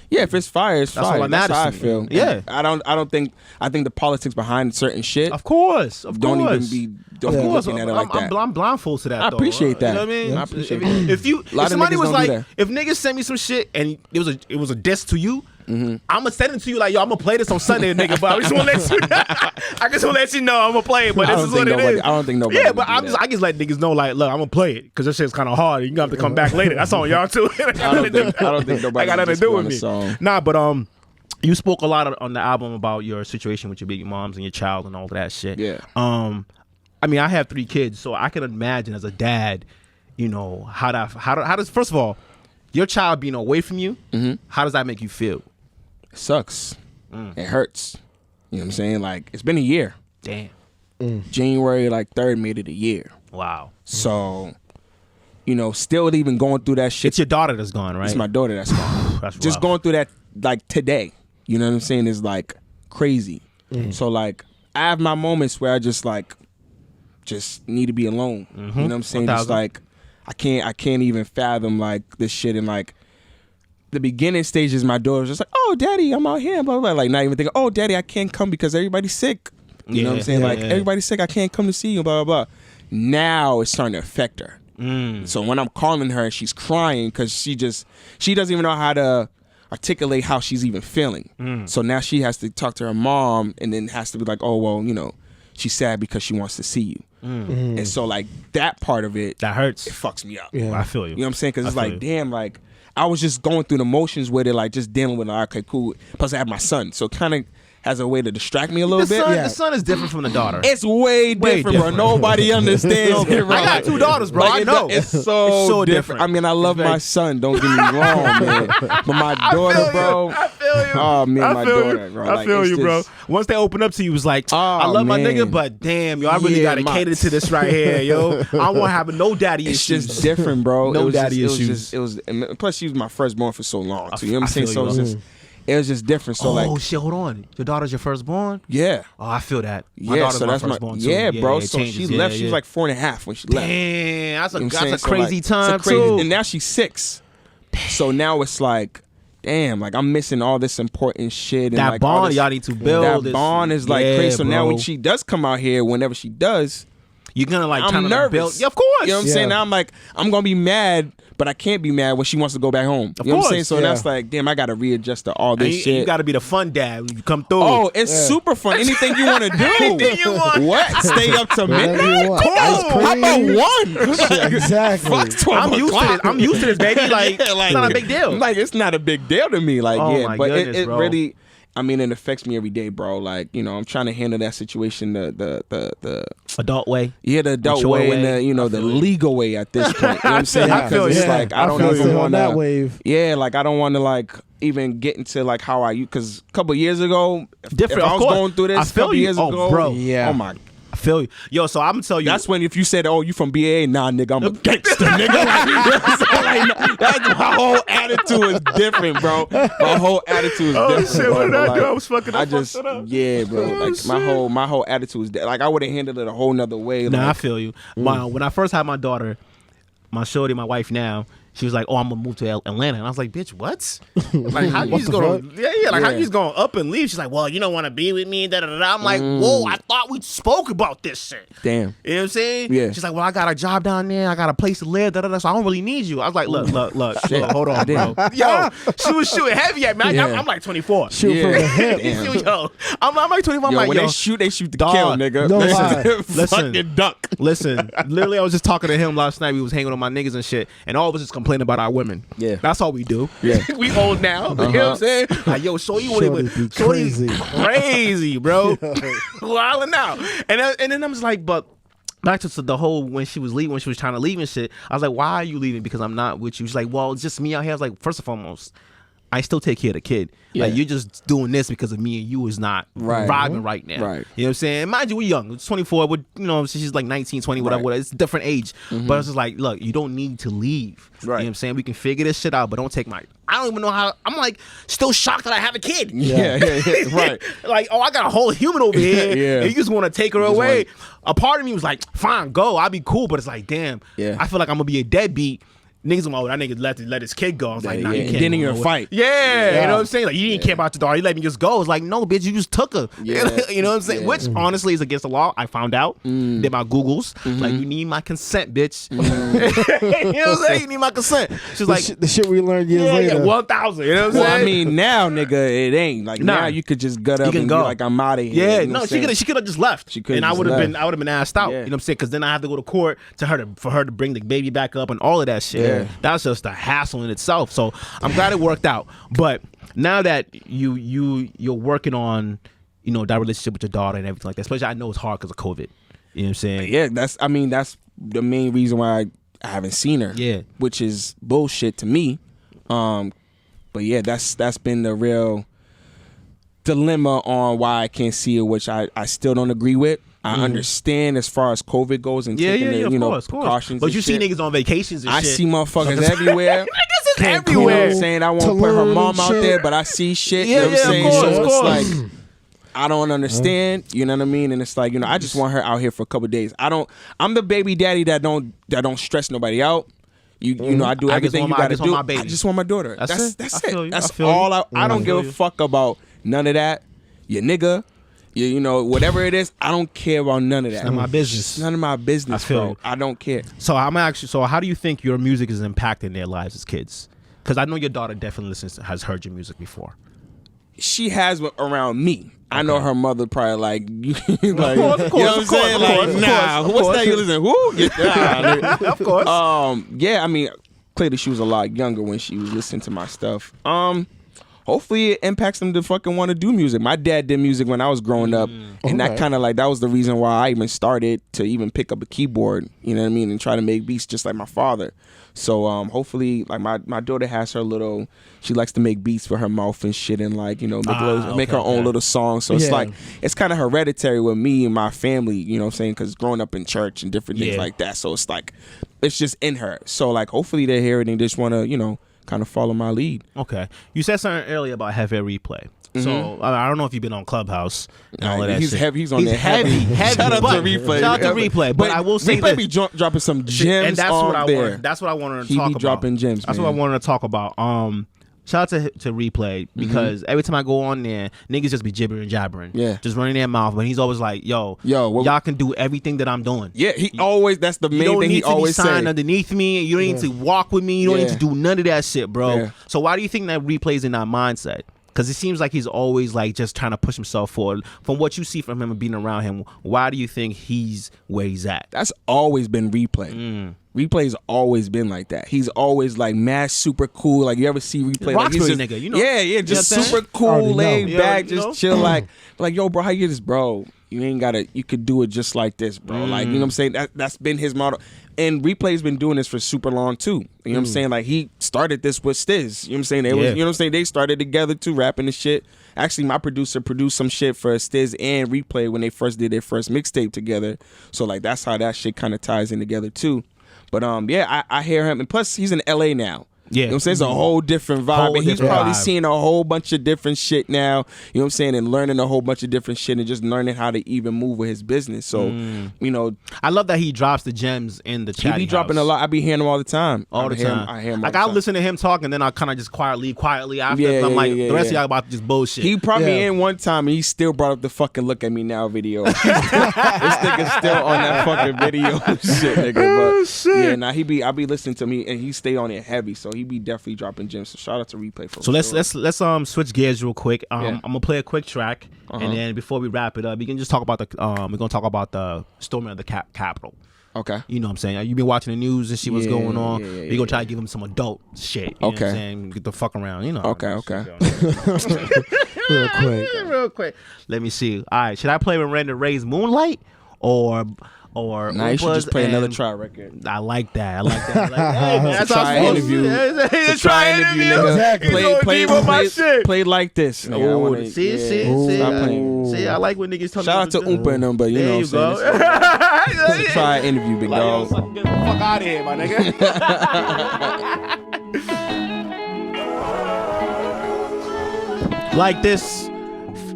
yeah, if it's fire, it's That's fire. all that That's how I matters to me. feel. Yeah. I think the politics behind certain shit of course. don't even be Of course, looking at it like that. I'm blindfold to that. I though. appreciate that. You know what I mean? Yeah, I appreciate if you, A lot if of somebody niggas was don't do like, that. if niggas sent me some shit and it was a diss to you, Mm-hmm. I'm gonna send it to you like, yo, I'm gonna play this on Sunday, nigga. But I just wanna let you know. I just wanna let you know I'm gonna play it. But this is what it is. I don't think nobody. Yeah, would but do I that. just let niggas know like, look, I'm gonna play it because this shit's kind of hard. You gonna have to come back later. That's on y'all too. I don't think nobody I got nothing would to just do go with on me. the song. Nah, but you spoke a lot on the album about your situation with your baby moms and your child and all of that shit. Yeah. I mean, I have 3 kids, so I can imagine as a dad, you know, how does first of all, your child being away from you, how does that make you feel? It sucks. It hurts. You know what I'm saying? Like, it's been a year. Damn. January 3rd made it a year. Wow. So, you know, still even going through that shit. It's your daughter that's gone, right? It's my daughter that's gone. That's Just rough. going through that like today. You know what I'm saying? Is like crazy. So like I have my moments where I just need to be alone. You know what I'm saying? Just 1000. like I can't even fathom like this shit and like the beginning stages. My daughter's just like, oh, daddy, I'm out here, blah blah. Like not even thinking, oh, daddy, I can't come because everybody's sick. You know what I'm saying? Like everybody's sick, I can't come to see you. Blah blah blah. Now it's starting to affect her. So when I'm calling her and she's crying because she doesn't even know how to articulate how she's even feeling. So now she has to talk to her mom and then has to be like, oh well, you know, she's sad because she wants to see you. And so like that part of it, That hurts. it fucks me up. Yeah. I feel you. You know what I'm saying? Because it's I like, feel damn, like I was just going through the motions with it, like just dealing with it. Like, okay, cool. Plus I have my son, so kind of has a way to distract me a little bit. The son is different from the daughter. It's way different, bro. Nobody understands it, bro. I got 2 daughters, bro. I know. It's so different. I mean, I love my son. Don't get me wrong, man. But my daughter, bro. I feel you. Oh man, my feel daughter, you. bro. I Like, feel it's you, bro. just- Once they open up to you, it was like, Oh, I love my man. nigga, but damn, yo, I really Yeah, gotta my- cater to this right here, yo. I won't have no daddy It's issues. just different, bro. No it was daddy just, issues. It was and plus she was my firstborn for so long. Too, you know what I'm I saying? feel So you, it's just, it was just different. So Oh like, shit, hold on. Your daughter's your firstborn? yeah. Oh, I feel that. My Yeah, daughter's so my that's my firstborn too. yeah, bro. it So changes. she Yeah, left. She yeah. was like 4.5 when she left. Damn, that's a, You know what I'm that's saying? a So, crazy like, time it's a crazy, too. and now she's 6. So now it's like, damn, like I'm missing all this important shit. And That like all bond this, y'all need to build. That bond is like yeah, crazy. So now bro. when she does come out here, whenever she does, you're gonna like I'm kind of nervous. build. Yeah, of course. You know what I'm saying? Now I'm like, I'm gonna be mad, but I can't be mad when she wants to go back home. You know what I'm saying? course, So yeah. that's like, damn, I gotta readjust to all And this shit. you got to be the fun dad when you come through. Oh, it's super fun. Anything you want to do. Anything you want. What? Stay up to Whatever midnight? you want. Cool. Ice How about cream. 1? Exactly. Fuck 12 I'm used to o'clock. this. I'm used to this, baby. Like, Yeah, it's not a big deal. Like, it's not a big deal to me. Like, Oh, yeah, my but goodness, it bro. really, I mean, it affects me every day, bro. Like, you know, I'm trying to handle that situation the Adult way. yeah, the adult Mature way and way. the, you know, I the feel you. legal way at this point. You know what I'm saying? I feel Because it's you. like, I don't feel even you on want that to, wave. yeah, like, I don't want to, like, even get into, like, how I, because a couple years ago, Different, if I of was course. going through this I a feel couple you. years Oh, ago, bro. Yeah. oh my I feel you. Yo, so I'm gonna tell you. That's when if you said, "Oh, you from BA?" Nah, nigga, I'm a gangster, nigga. Like, you know what I'm saying? Like, that's my whole attitude is different, bro. My whole attitude is different. shit, bro. what did I do? Like, I was fucking up, I just, fucked it up. yeah, bro. Like my whole attitude is like I would have handled it a whole nother way. Nah, I Like, feel you. When I first had my daughter, my shorty, my wife now, she was like, "Oh, I'm gonna move to Atlanta," and I was like, "Bitch, what? Like, how you What just the gonna? fuck? Yeah, like how Yeah. you just gonna up and leave?" She's like, "Well, you don't want to be with me." Da da da. I'm like, "Whoa, I thought we spoke about this shit." damn. You know what I'm saying? Yeah. She's like, "Well, I got a job down there. I got a place to live. Da da da. So I don't really need you." I was like, "Look, hold on, bro. Yo, she was shooting heavy at me. Yeah. I'm like 24. Shoot Yeah. from the hip. Damn. Yo, I'm like 24. I'm Yo, like, when yo, they shoot to dog, kill, nigga. no They lie. just Listen. fucking duck. Listen, literally, I was just talking to him last night. We was hanging with my niggas and shit, and all of us just complain about our women. Yeah. That's all we do. Yeah. We old now. You know what I'm saying? Like, yo, Shorty Shorty be crazy, bro. Wilding out. And then I was like, but back to the whole when she was trying to leave and shit. I was like, why are you leaving? Because I'm not with you. She's like, well, it's just me out here. I was like, first and foremost, I still take care of the kid. Like, you're just doing this because of me and you is not vibing right now. Right. You know what I'm saying? Mind you, we're young. It's 24. But, you know, she's like 19, 20, whatever. It's a different age. But it's just like, look, you don't need to leave. You know what I'm saying? We can figure this shit out, but don't take my... I don't even know how... I'm like, still shocked that I have a kid. Yeah. Right. Like, oh, I got a whole human over here. And you just want to take her away. A part of me was like, fine, go. I'll be cool. But it's like, damn. Yeah. I feel like I'm going to be a deadbeat. Niggas, oh, that nigga let his kid go. I was like, nah, you can't. And then you're in a fight. Yeah, you know what I'm saying? Like, you didn't care about your daughter. You let me just go. It's like, no, bitch, you just took her. Yeah. You know what I'm saying? Yeah. Which, honestly, is against the law. I found out. Did my Googles. Like, you need my consent, bitch. You know what I'm saying? You need my consent. She's like... the shit we learned years later. 1,000. You know what I'm Well, saying? I mean, now, nigga, it ain't. Like, now you could just gut up and go. be like, I'm out of here. Yeah, you know no, what she I'm could have just left. She could've and I just would have left. been asked out. Yeah. You know what I'm saying? Because then I have to go to court for her to bring the baby back up and all of that shit. Yeah. That's just a hassle in itself. So I'm glad it worked out. But now that you're working on, you know, that relationship with your daughter and everything like that, especially I know it's hard because of COVID. You know what I'm saying? Yeah, that's the main reason why I haven't seen her. Yeah. Which is bullshit to me. But yeah, that's been the real dilemma on why I can't see her, which I still don't agree with. I understand as far as COVID goes and taking the, you know, precautions. But and you see shit. niggas on vacations and I shit. see motherfuckers everywhere. Niggas is You know everywhere. what I'm saying? I won't put her Tulum mom and out shit. there, but I see shit. Yeah, you know what I'm saying? of course, So of it's course. like, I don't understand. You know what I mean? And it's like, you know, I just want her out here for a couple of days. I'm the baby daddy that don't stress nobody out. You know, I do I just everything want you my- I gotta just want do. my baby. I just want my daughter. That's it. That's I feel you. That's I feel you. all I don't give feel a you. fuck about none of that. Your nigga. You know, whatever it is, I don't care about none of that. None of my business. It's none of my business, I feel bro. you. I don't care. So how do you think your music is impacting their lives as kids? Because I know your daughter definitely has heard your music before. She has around me. I know her mother probably like, like course, you know what I'm saying? Like, nah, what's that you listen? Who? Nah, Of course. yeah, I mean, clearly she was a lot younger when she was listening to my stuff. Hopefully it impacts them to fucking want to do music. My dad did music when I was growing up, and that kind of like, that was the reason why I even started to even pick up a keyboard, you know what I mean, and try to make beats just like my father. So hopefully, like my daughter has her little, she likes to make beats for her mouth and shit, and like, you know, make her own little songs. So it's like, it's kind of hereditary with me and my family, you know what I'm saying, because growing up in church and different things like that. So it's like, it's just in her. So like, hopefully they hear it and just want to, you know, kind of follow my lead. Okay. You said something earlier about heavy replay. So I don't know if you've been on Clubhouse and all of that He's shit. heavy. He's on there heavy. Shout out but- to Replay. Shout out to Replay. But I will say Replay that, be dropping some gems and that's on what I there. wanted. That's what I wanted to He talk be about. dropping gems, That's man. what I wanted to talk about. Shout out to Replay because every time I go on there, niggas just be gibbering jabbering. Yeah. Just running their mouth. But he's always like, yo, what- y'all can do everything that I'm doing. Yeah, he always, that's the You main don't thing need he to always be signed say. underneath me. You don't need to walk with me. You don't need Yeah. to do none of that shit, bro. Yeah. So why do you think that Replay's in that mindset? Because it seems like he's always like just trying to push himself forward. From what you see from him and being around him, why do you think he's where he's at? That's always been Replay. Replay's always been like that. He's always like mad, super cool. Like, you ever see Replay? Like, he's Roxbury just, nigga, you know? Yeah, just You know what I'm super saying? cool, Already know. laid You back, already just know? chill. Like, yo, bro, how you get this, bro? You ain't gotta. You could do it just like this, bro. Like, you know what I'm saying? That's been his motto. And Replay's been doing this for super long too. You know what I'm saying? Like, he started this with Stiz. You know what I'm saying? They was, you know what I'm saying? They started together too, rapping and shit. Actually, my producer produced some shit for Stiz and Replay when they first did their first mixtape together. So like, that's how that shit kind of ties in together too. But yeah, I hear him, and plus he's in LA now. Yeah. You know what I'm saying? It's a whole different vibe. Whole And he's different probably vibe. seeing a whole bunch of different shit now. You know what I'm saying? And learning a whole bunch of different shit and just learning how to even move with his business. So, you know, I love that he drops the gems in the chat. he be dropping a lot. I be hearing him all the time. All the time. I hear him all like, the I'll time. listen to him talk, and then I'll kind of just quietly after. Yeah, I'm yeah, like, yeah, the rest of yeah. y'all about to just bullshit. He brought me Yeah. in one time and he still brought up the fucking Look at Me Now video. This nigga's still on that fucking video shit, nigga. But yeah, nah, I be listening to me and he stay on it heavy. So he be definitely dropping gems. So shout out to Replay for So let's sure. switch gears real quick. Yeah. I'm gonna play a quick track, and then before we wrap it up, we can just talk about we're gonna talk about the storming of the Capitol. Okay. You know what I'm saying? You been watching the news and see what's going on. yeah, We gonna try to give him some adult shit. You know what I'm saying? Get the fuck around. You know. Okay. Real quick. Real quick. Let me see. All right. Should I play Miranda Ray's Moonlight or? Nah, you should just play another Triy record. I like that. Hey, man, that's Try how interview. It's Try interview, nigga. Exactly. Play like this. Nigga. I wanna- See. Stop playing. See, I like when niggas tell me. Shout out to Oompa and them, but you There know you what I'm saying. go. This is a Triy interview, big dog. Get the fuck out of here, my nigga. Like this,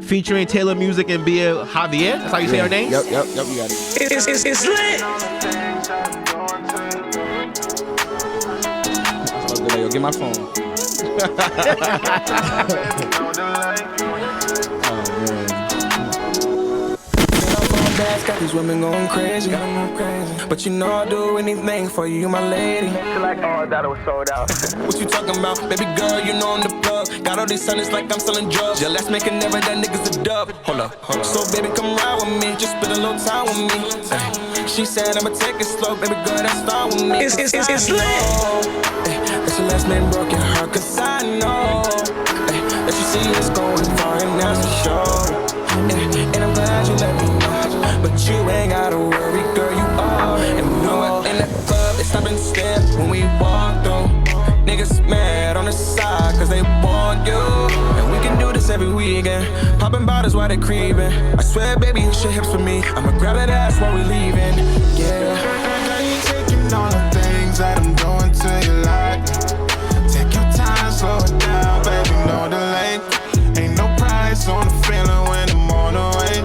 featuring Taylor Music and Bia Javier. That's how you say her name? Yep, you got it. It's lit. Yo, get my phone. Got these women going crazy. But you know I'll do anything for you, my lady. Like, oh, that was sold out. What you talking about? Baby girl, you know I'm the plug. Got all these sellers like I'm selling drugs. Yeah, let's make it never, that nigga's a dub. Hold up. So baby, come ride with me. Just spend a little time with me. Ay. She said I'ma take it slow. Baby girl, that's fine with me. It's lit. That's your last name broke your heart. Cause I know that you see it's going far and that's for sure. And I'm glad you let me know. But you ain't gotta worry, girl, you are. And we know it in the club, they stop and stare when we walk through. Niggas mad on the side, cause they want you. And we can do this every weekend. Popping bottles while they creeping. I swear, baby, you should hips for me. I'ma grab that ass while we leaving. Yeah. Girl, you taking all the things that I'm doing to you like. Take your time, slow it down, baby, no delay. Ain't no price on the feeling when I'm on the way.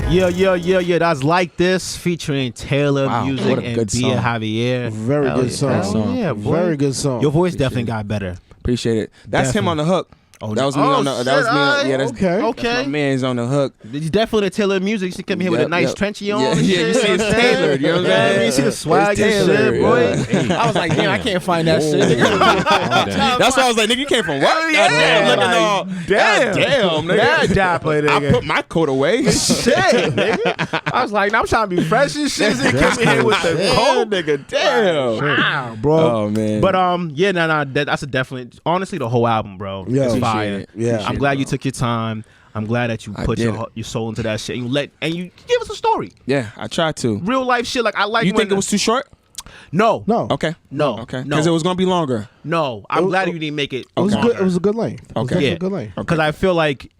Yeah. That's Like This, featuring Taylor Wow, Music what a and good Bia song. Javier. Very good song. Hell yeah, boy. Very good song. Your voice definitely got better. Appreciate it. That's him on the hook. Oh, that was me on the. That was me. Yeah, that's Okay. my man's on the hook. He's definitely the Taylor Music. She came here with a nice trenchy on. Yeah, and you shit. see it's tailored. You know what I'm saying? You see the swag and It's shit, tailored, boy. yeah. I was like, damn, I can't find that shit. That's why I was like, nigga, you came from what? Yeah, Looking like, all damn, nigga. That dapper, nigga. I put my coat away. Shit, nigga. I was like, I'm trying to be fresh and shit. He came here with the coat, nigga. Damn. wow, bro. Oh man. But yeah, that's a definite. Honestly, the whole album, bro, Yeah. is Appreciate fire. it. Yeah. I'm glad you took your time. I'm glad that you put did your soul into that shit. And you give us a story, Yeah, I tried to. real life shit. Like I like. You when think it was too short? No. Okay. No. Okay. No. Because it was gonna be longer. No. I'm glad you didn't make it. It was Okay. good. It was a good length. It was Okay. definitely Yeah. a good length. Because I feel like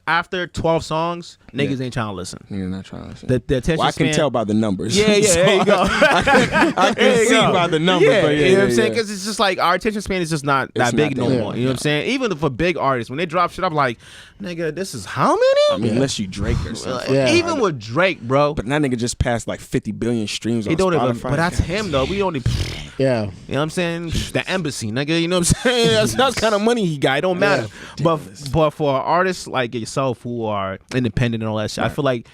after 12 songs, niggas ain't trying to listen. You're not trying to listen. The attention Well, I can span- tell by the numbers. Yeah, So there you go. I can There you see go. by the numbers. Yeah, but you know what I'm saying? yeah. Because it's just like our attention span is just not It's that big not no there. more. You know what I'm saying? Even for big artists, when they drop shit, I'm like, nigga, this is how many? I mean, unless you Drake or something. Yeah. Even with Drake, bro. But that nigga just passed like 50 billion streams He on don't Spotify. even, but that's him though. We only, Yeah. you know what I'm saying? The embassy, nigga. You know what I'm saying? That's kind of money he got. It don't matter. But for artists like yourself who are independent and all that shit, I feel like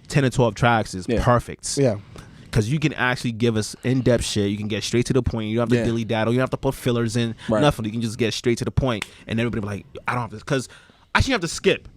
10 or 12 tracks is perfect. Yeah. Because you can actually give us in-depth shit. You can get straight to the point. You don't have to dilly-daddle. You don't have to put fillers in. Right. Nothing. You can just get straight to the point. And everybody be like, I don't have to. Because I shouldn't have to skip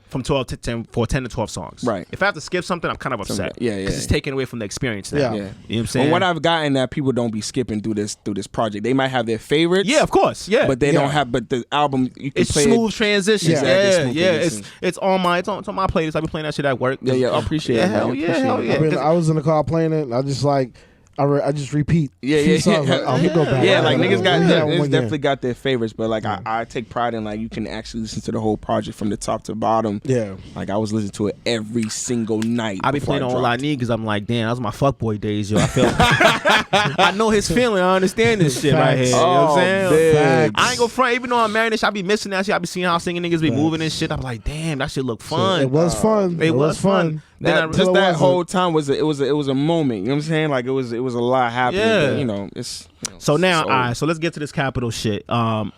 from 12 to 10 for 10 to 12 songs. Right. If I have to skip something, I'm kind of upset. Yeah, yeah. Because it's taken away from the experience now. Yeah. Yeah. You know what I'm saying? And what I've gotten that people don't be skipping through this project. They might have their favorites. Yeah, of course. Yeah. But they don't have. But the album you can it's play smooth it. transitions. Exactly, Yeah, smooth yeah. transitions. It's on my playlist. I be playing that shit at work. Yeah, I appreciate it. man. Hell I yeah, appreciate hell it. yeah. I mean, 'Cause- I was in the car playing it. And I just like, I just repeat. Yeah, a few yeah, songs, yeah. like, oh, here go back. Yeah, like niggas got Yeah, it's one definitely again. got their favorites, but like I take pride in like you can actually listen to the whole project from the top to bottom. Yeah. Like I was listening to it every single night. I be before playing All I dropped. Need because I'm like, damn, that was my fuckboy days, yo. I feel, I know his feeling. I understand this shit right here. You know what I'm saying? big. I ain't go front. Even though I'm married and shit, I be missing that shit. I be seeing how singing niggas be moving and shit. I be like, damn, that shit look fun. It was fun. It was fun. Then I- Just it that wasn't. whole time was it was a moment. You know what I'm saying? Like it was a lot happening. Yeah. But, you know, it's So now, all right. So let's get to this Capitol shit. I've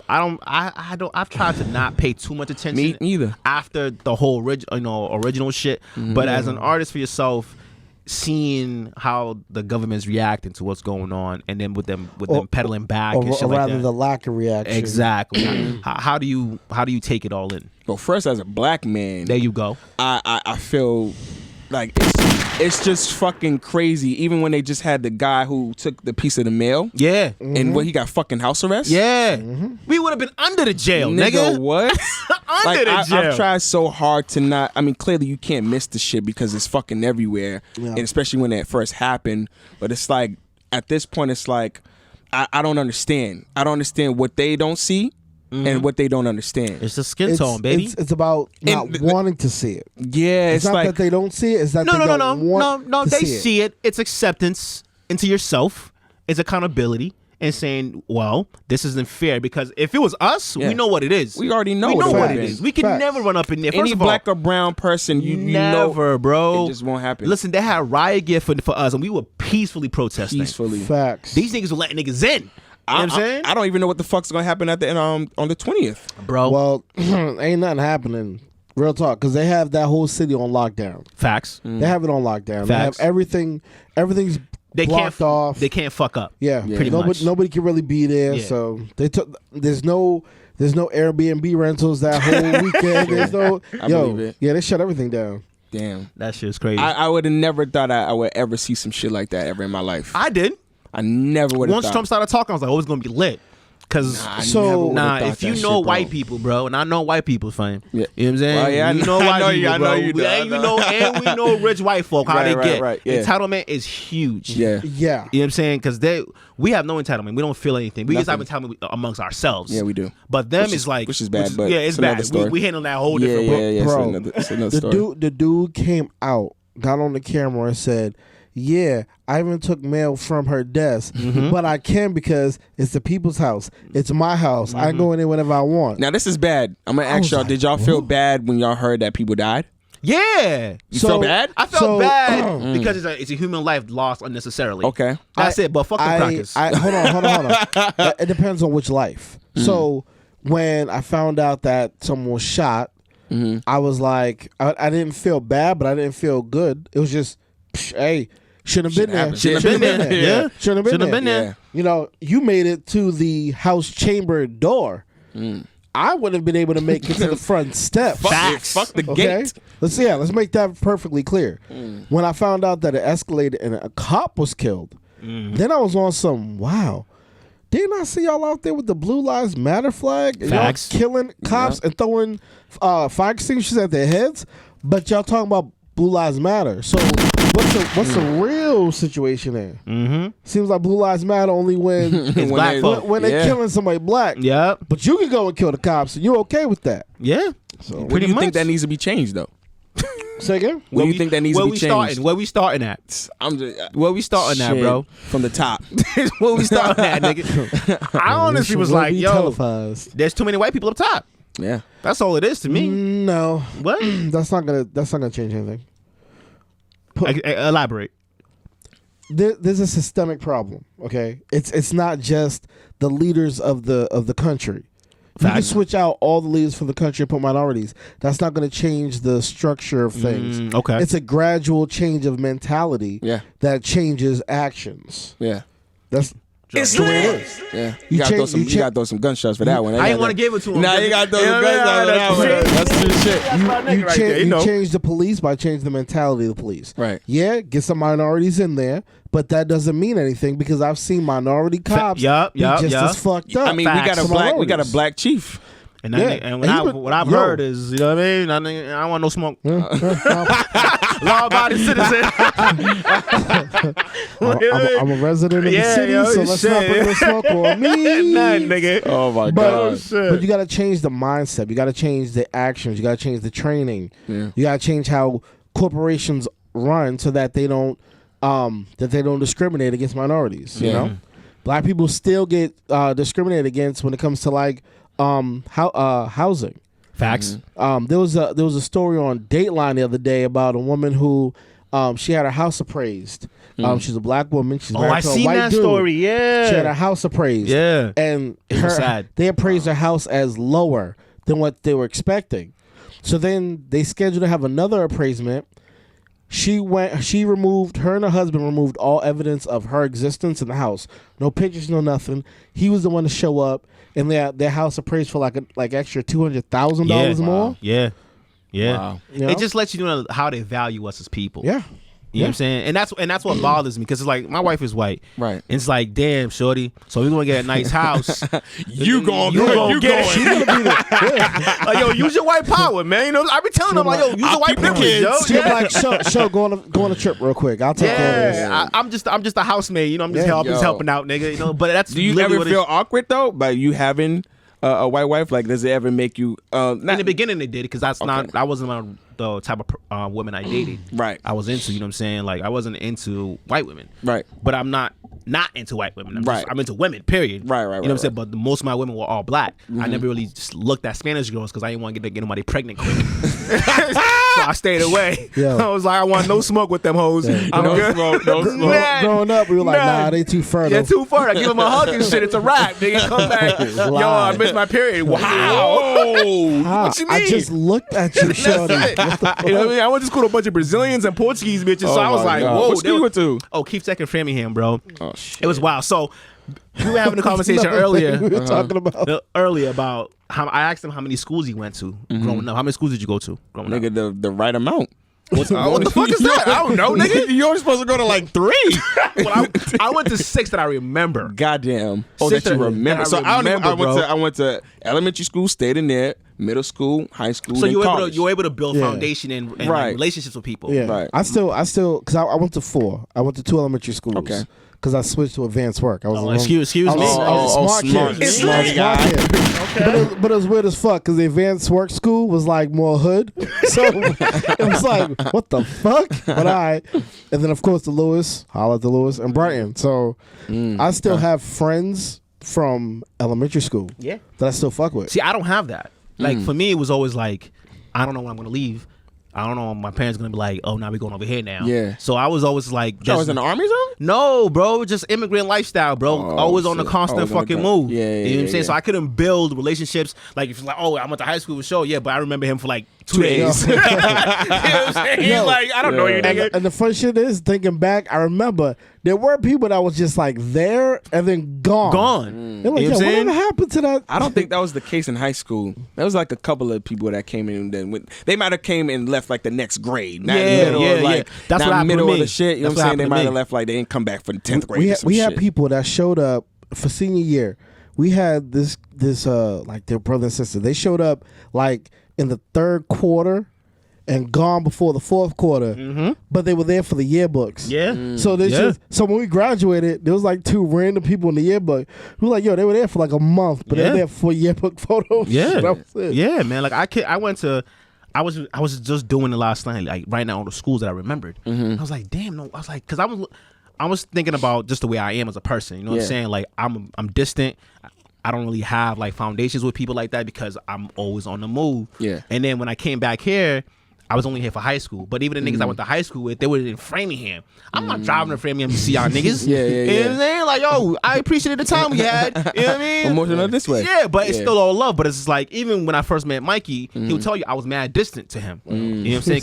tried to not pay too much attention. Me neither. After the whole original shit, but as an artist for yourself, seeing how the government's reacting to what's going on, and then with them pedaling back and Or shit like rather, that. the lack of reaction. Exactly. How do you take it all in? Well, first as a black man, There you go. I feel like it's just fucking crazy. Even when they just had the guy who took the piece of the mail, Yeah. and when he got fucking house arrest, Yeah. We would have been under the jail, nigga. What? Under the jail. I've tried so hard to not. I mean, clearly you can't miss the shit because it's fucking everywhere, and especially when it first happened. But it's like at this point, it's like I don't understand. I don't understand what they don't see. And what they don't understand. It's the skin tone, baby. It's about not wanting to see it. Yeah, it's not like that they don't see it. It's that they don't want to They see it. see it. It's acceptance into yourself. It's accountability. And saying, well, this isn't fair because if it was us, we know what it is. We already know, we know what it is. is. We can never run up in there. First Any of all, black or brown person, you never, know, bro. It just won't happen. Listen, they had riot gear for us, and we were peacefully protesting. Facts. These niggas were letting niggas in. You know what I'm saying? I don't even know what the fuck's gonna happen at the end on the 20th, bro. Well, ain't nothing happening. Real talk, because they have that whole city on lockdown. Facts. They have it on lockdown. Facts. They have everything. Everything's blocked off. They can't fuck up. Yeah, pretty much. Nobody can really be there. Yeah. So they took. There's no Airbnb rentals that whole weekend. There's no. I believe it. Yeah, they shut everything down. Damn, that shit's crazy. I would have never thought I would ever see some shit like that ever in my life. I did. I never would have. Once Trump started talking, I was like, "Oh, it's gonna be lit." Cause if you know white people, bro, and I know white people, fine. Yeah. You know what I'm saying? Well, yeah, you know white people, bro. you do. And we know rich white folk how they get. Right, yeah. Entitlement is huge. Yeah. Yeah. You know what I'm saying? Because we have no entitlement. We don't feel anything. We just have entitlement amongst ourselves. Yeah, we do. But them is like, which is bad. But yeah, it's bad. We handle that whole different book. Yeah, bro. It's another story. The dude came out, got on the camera, and said, "Yeah, I even took mail from her desk, but I can because it's the people's house. It's my house. I go in there whenever I want." Now this is bad. I'm gonna ask y'all: did y'all feel bad when y'all heard that people died? Yeah. You felt bad? I felt bad because it's a human life lost unnecessarily. Okay. That's it. But fuck the crackers. Hold on. It depends on which life. So when I found out that someone was shot, I was like, I didn't feel bad, but I didn't feel good. It was just, hey, shouldn't have been there. Shouldn't have been there. Yeah. Shouldn't have been there. Yeah. You know, you made it to the house chamber door. I wouldn't have been able to make it to the front steps. Fuck the gate. Let's make that perfectly clear. When I found out that it escalated and a cop was killed, then I was on some, wow, didn't I see y'all out there with the Blue Lives Matter flag? And y'all killing cops and throwing fire extinguishers at their heads? But y'all talking about Blue Lives Matter. So what's the real situation there? Seems like Blue Lives Matter only when it's black folk. When they're killing somebody black. Yeah. But you can go and kill the cops, and you're okay with that. Yeah. So What do you think that needs to be changed though? Say again? What do you think that needs to be changed? Where we starting at? I'm just Where we starting at, bro? From the top. Where we starting at, nigga? I honestly was like, yo, televised. there's too many white people up top. Yeah. That's all it is to me. No. What? That's not gonna change anything. Elaborate. There's a systemic problem. Okay, it's not just the leaders of the country. You can switch out all the leaders from the country and put minorities. That's not going to change the structure of things. Okay. It's a gradual change of mentality that changes actions. Yeah. That's the way it is. Yeah. You gotta throw some gunshots for that one. I didn't want to give it to him. Nah, you gotta throw some gunshots for that one. That's true shit. You change the police by changing the mentality of the police. Right. Yeah, get some minorities in there, but that doesn't mean anything because I've seen minority cops be just as fucked up. I mean, we got a black chief. And what I've heard is, you know what I mean? I don't want no smoke. Law-abiding citizen. I'm a resident of the city, so let's not put no smoke on me. None, nigga. Oh my God. God. But you got to change the mindset. You got to change the actions. You got to change the training. Yeah. You got to change how corporations run so that they don't discriminate against minorities. You know, black people still get discriminated against when it comes to like housing. Facts. There was a story on Dateline the other day about a woman who she had her house appraised. She's a black woman. She's married to a seen white that dude. story. Yeah, she had her house appraised. Yeah, and sad. They appraised her house as lower than what they were expecting. So then they scheduled to have another appraisement. Her and her husband removed all evidence of her existence in the house. No pictures, no nothing. He was the one to show up, and their house appraised for like extra $200,000 more. Yeah. Yeah. Wow. You know? It just lets you know how they value us as people. Yeah. You know what I'm saying? And that's what bothers me, because it's like my wife is white. Right. And it's like, damn, shorty. So we're gonna get a nice house. You gonna get it. Like, yo, use your white power, man. You know, I be telling them like, yo, use your white privilege, yo. She'll be like, show, go on a trip real quick. I'll take care of this. Yeah, I'm just a housemaid. You know, I'm just helping out, nigga. You know, but that's Do you literally ever what it feel is. awkward though by you having a white wife? Like, does it ever make you? In the beginning, it did, because that wasn't the type of women I dated. Right. I was into, you know what I'm saying? Like, I wasn't into white women. Right. But I'm not into white women. Right. I'm into women, period. Right, You know what I'm saying? But most of my women were all black. I never really just looked at Spanish girls because I didn't want to get nobody pregnant quick. So I stayed away. Yeah. I was like, I want no smoke with them hoes. I'm No good. smoke, no smoke. Man, Growing up, we were like, man. nah, they too fertile. Yeah, too far. I give them a hug and shit. It's a wrap. Nigga, come back. Yo, I missed my period. Wow. What you mean? I just looked at you, shorty. What the You know what I mean? I went to school with a bunch of Brazilians and Portuguese bitches, so I was my like, God. whoa. What school you went to? Oh, Keith Tech in Framingham, bro. Oh shit. It was wild. So we were having a conversation Another earlier. thing we were talking about. Earlier about how I asked him how many schools he went to growing up. How many schools did you go to growing up? Nigga, the right amount. What the fuck is that? I don't know, nigga. You're only supposed to go to like 3. Well, I went to 6 that I remember. Goddamn. Oh, Six that you that remember. I So remember, I went to elementary school, stayed in there, middle school, high school, So then you college. were able to build Yeah. foundation and like, Right. relationships with people. Yeah, Right. I still, because I went to 4. I went to 2 elementary schools. Okay. Because I switched to advanced work. I was a little- excuse me. I was a smart kid. smart Smart kid. But it was weird as fuck because the advanced work school was like more hood. So it was like, what the fuck? But and then of course the Lewis, holla at the Lewis and Brighton. So I still have friends from elementary school. Yeah. That I still fuck with. See, I don't have that. Like for me, it was always like, I don't know when I'm gonna leave. I don't know when my parents gonna be like, oh, now we going over here now. Yeah. So I was always like, I was in the army zone? no, bro, just immigrant lifestyle, bro. Oh, Always on the shit. constant Always on the fucking go. move. Yeah, yeah, You know what I'm yeah, saying? yeah. So I couldn't build relationships. Like if it's like, oh, I went to high school with Sho, yeah, but I remember him for like 2 days. You know what I'm saying? No. Like, I don't know you, nigga. And the funny shit is, thinking back, I remember there were people that was just like there and then gone. Gone. They're like, You know yo, what I'm saying? whatever happened to that? I don't think that was the case in high school. There was like a couple of people that came in and then they might have came and left like the next grade. Not Yeah, middle yeah, of like, yeah. That's not what happened middle to of me. the shit. You know That's what I'm what saying? They happened to might have me. left like they didn't come back for the 10th grade. We had shit. people that showed up for senior year. We had this like their brother and sister. They showed up like in the 3rd quarter and gone before the 4th quarter. But they were there for the yearbooks. Yeah. So they Yeah. so when we graduated, there was like 2 random people in the yearbook who were like, yo, they were there for like a month, but they Yeah. were there for yearbook photos. Yeah. That was it. Yeah, man. Like I was just doing it last night, like right now on the schools that I remembered. I was like, damn, no. I was like, because I was thinking about just the way I am as a person. You know what I'm Yeah. saying? Like I'm distant. I don't really have like foundations with people like that because I'm always on the move. Yeah. And then when I came back here, I was only here for high school. But even the niggas I went to high school with, they were in Framingham. I'm not driving to Framingham to see y'all niggas. Yeah, yeah, You know yeah. what I'm saying? Like, yo, I appreciated the time we had. You know what I mean? Emotional this way. Yeah, but it's Yeah. still all love. But it's just like, even when I first met Mikey, he would tell you I was mad distant to him. You know what I'm saying?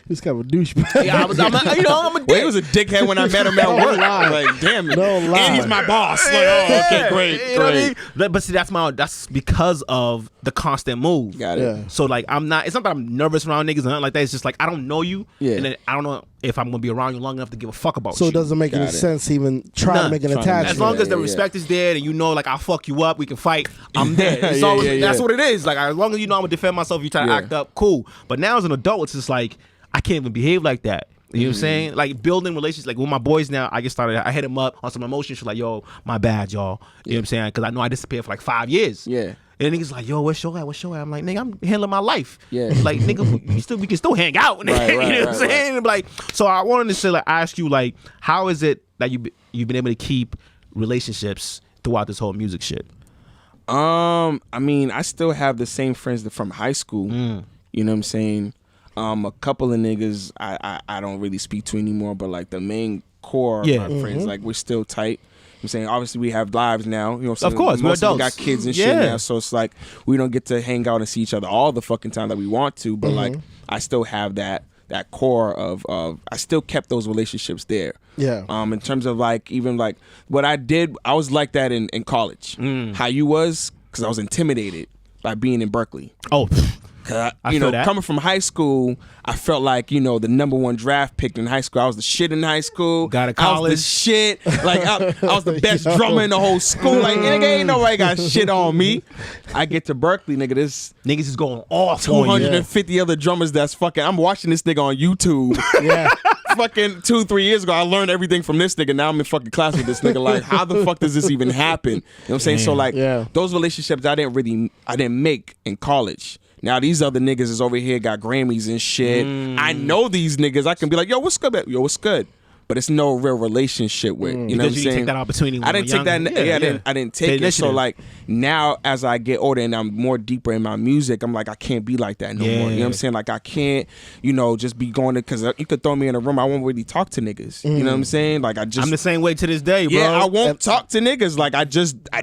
He's kind of a douchebag. Yeah, I'm a dick. Well, he was a dickhead when I met him at work. lie. Like, damn it. No lie. And he's my boss. Like, oh, okay, great, You know what I great. mean? But see, that's because of the constant move. Got it. Yeah. So like it's not that I'm nervous around niggas or nothing like that. It's just like I don't know you. Yeah. And then I don't know if I'm gonna be around you long enough to give a fuck about So you. it doesn't make any Got it. sense to even try None. to make an Trying to make- attachment. As long as the Yeah, respect is there and you know, like, I'll fuck you up, we can fight, I'm there. It's Yeah, always, yeah, that's yeah. what it is. Like, as long as you know I'm gonna defend myself, you try to Yeah. act up, cool. But now as an adult, it's just like, I can't even behave like that. You know what I'm saying? Like, building relationships, like with my boys now, I hit them up on some emotion shit, like, yo, my bad, y'all. You know what I'm saying? Because I know I disappeared for like 5 years. Yeah. And niggas like, yo, where's Sho at? Where's Sho at? I'm like, nigga, I'm handling my life. Yeah. Like, nigga, we can still hang out. Nigga. Right, You know what I'm right, saying? Like, so I wanted to say, like, ask you, like, how is it that you've been able to keep relationships throughout this whole music shit? I mean, I still have the same friends from high school. You know what I'm saying? A couple of niggas I don't really speak to anymore, but like the main core of Yeah. my friends, like we're still tight. I'm saying, obviously we have lives now. You know what I'm saying? Of course, we're most of us adults. got kids and Yeah. shit now, so it's like we don't get to hang out and see each other all the fucking time that we want to. But like, I still have that core of I still kept those relationships there. Yeah. In terms of like even like what I did, I was like that in college. How you was, because I was intimidated by being in Berkeley. Oh, 'Cause I feel that. coming from high school, I felt like, the #1 draft pick in high school. I was the shit in high school. Got to I was college. the shit. Like, I was the best drummer in the whole school. Like, nigga, ain't nobody got shit on me. I get to Berkeley, nigga, this Niggas is going off on you. 250 other drummers that's fucking, I'm watching this nigga on YouTube. Yeah. Fucking 2-3 years ago, I learned everything from this nigga. Now I'm in fucking class with this nigga. Like, how the fuck does this even happen? You know what I'm saying? So, like, those relationships I didn't make in college. Now these other niggas is over here got Grammys and shit. I know these niggas. I can be like, yo, what's good? Yo, what's good? But it's no real relationship with. You know what I'm Because you saying? didn't take that opportunity. When I didn't you were take that. younger. Yeah, I didn't take it. So like now, as I get older and I'm more deeper in my music, I'm like, I can't be like that no more. You know what I'm saying? Like I can't, just be going to, because you could throw me in a room, I won't really talk to niggas. You know what I'm saying? Like I'm the same way to this day, bro. Yeah, I won't talk to niggas. Like I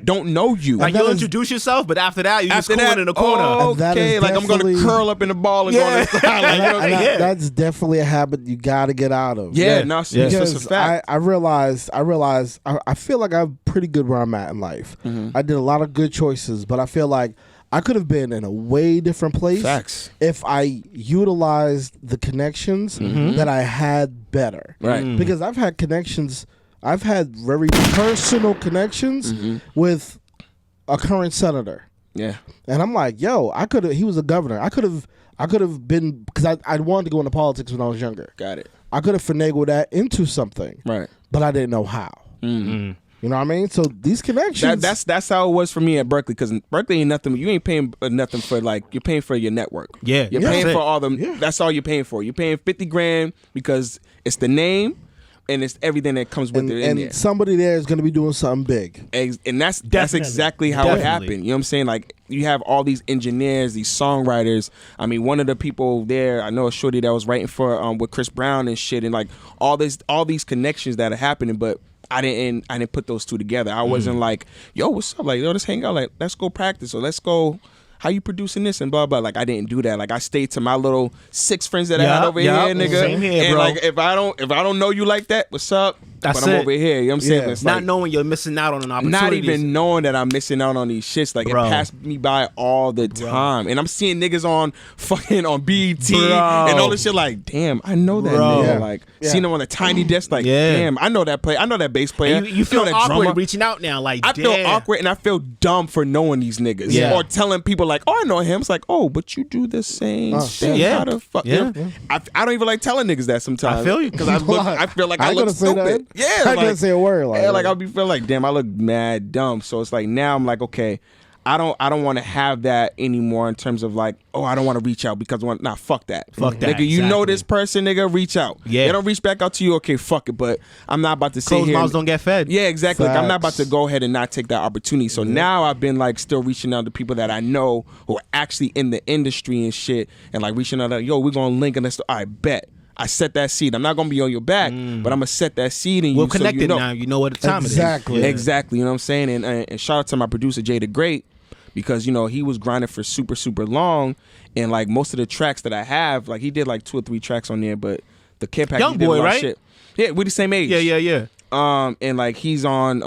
don't know you. Like you'll introduce yourself, but after that, you just cooling in the corner. Okay, like I'm gonna curl up in the ball and go on the side. Like, that's definitely a habit you got to get out of. Yeah, no, it's just a fact. I realized I feel like I'm pretty good where I'm at in life. I did a lot of good choices, but I feel like I could have been in a way different place. Facts. If I utilized the connections that I had better. Right. Because I've had connections, I've had very personal connections with a current senator. Yeah. And I'm like, yo, he was a governor. I could have been, because I wanted to go into politics when I was younger. Got it. I could have finagled that into something. Right. But I didn't know how. You know what I mean? So these connections. That's how it was for me at Berkeley, because Berkeley ain't nothing. You ain't paying nothing for, like, you're paying for your network. Yeah. You're paying for all them. Yeah. That's all you're paying for. You're paying $50,000 because it's the name and it's everything that comes with it in there. And somebody there is going to be doing something big. And that's exactly how it happened. You know what I'm saying? Like, you have all these engineers, these songwriters. I mean, one of the people there, I know a shorty that was writing for with Chris Brown and shit, and like all these connections that are happening, but I didn't put those two together. I wasn't like, yo, what's up? Like, yo, let's hang out. Like, let's go practice, or let's go. How you producing this and blah blah. Like I didn't do that. Like I stayed to my little 6 friends that I had over here, nigga. Same here, and bro. like if I don't know you like that, what's up? That's but I'm it. over here. You know what I'm saying? It's not like, knowing you're missing out on an opportunity. not even knowing that I'm missing out on these shits. Like Bro. it passed me by all the time, and I'm seeing niggas on fucking on BET and all this shit. Like, damn, I know that nigga. Yeah. Like seeing him on a tiny desk. Like, damn, I know that player. I know that bass player. And you feel I know that awkward drummer. reaching out now. Like, I feel awkward and I feel dumb for knowing these niggas. Yeah. Or telling people like, oh, I know him. It's like, oh, but you do the same thing. Yeah. How the fuck? Yeah. You know? I don't even like telling niggas that sometimes. I feel you. Because I feel like I ain't look gonna say stupid. that. Yeah. I can't say a word like yeah, that. like I'll be feeling like, damn, I look mad dumb. So it's like now I'm like, okay, I don't want to have that anymore in terms of like, oh, I don't want to reach out because fuck that. Fuck that, Nigga, you know exactly. this person, nigga, reach out. Yeah. They don't reach back out to you, okay, fuck it. But I'm not about to sit Closed here. mouths don't get fed. Yeah, exactly. Like, I'm not about Facts. to go ahead and not take that opportunity. So now I've been like still reaching out to people that I know who are actually in the industry and shit, and like reaching out like, yo, we're gonna link and let's. I bet. I set that seed. I'm not gonna be on your back, but I'm gonna set that seed in you. We're connected so you know. now. You know what the time Exactly. it is. Exactly. You know what I'm saying? And shout out to my producer Jay the Great, because he was grinding for super, super long, and like most of the tracks that I have, like he did like 2 or 3 tracks on there, but the Kid Pack, Young he did boy, a lot of right? shit. Yeah, we're the same age. Yeah. And like he's on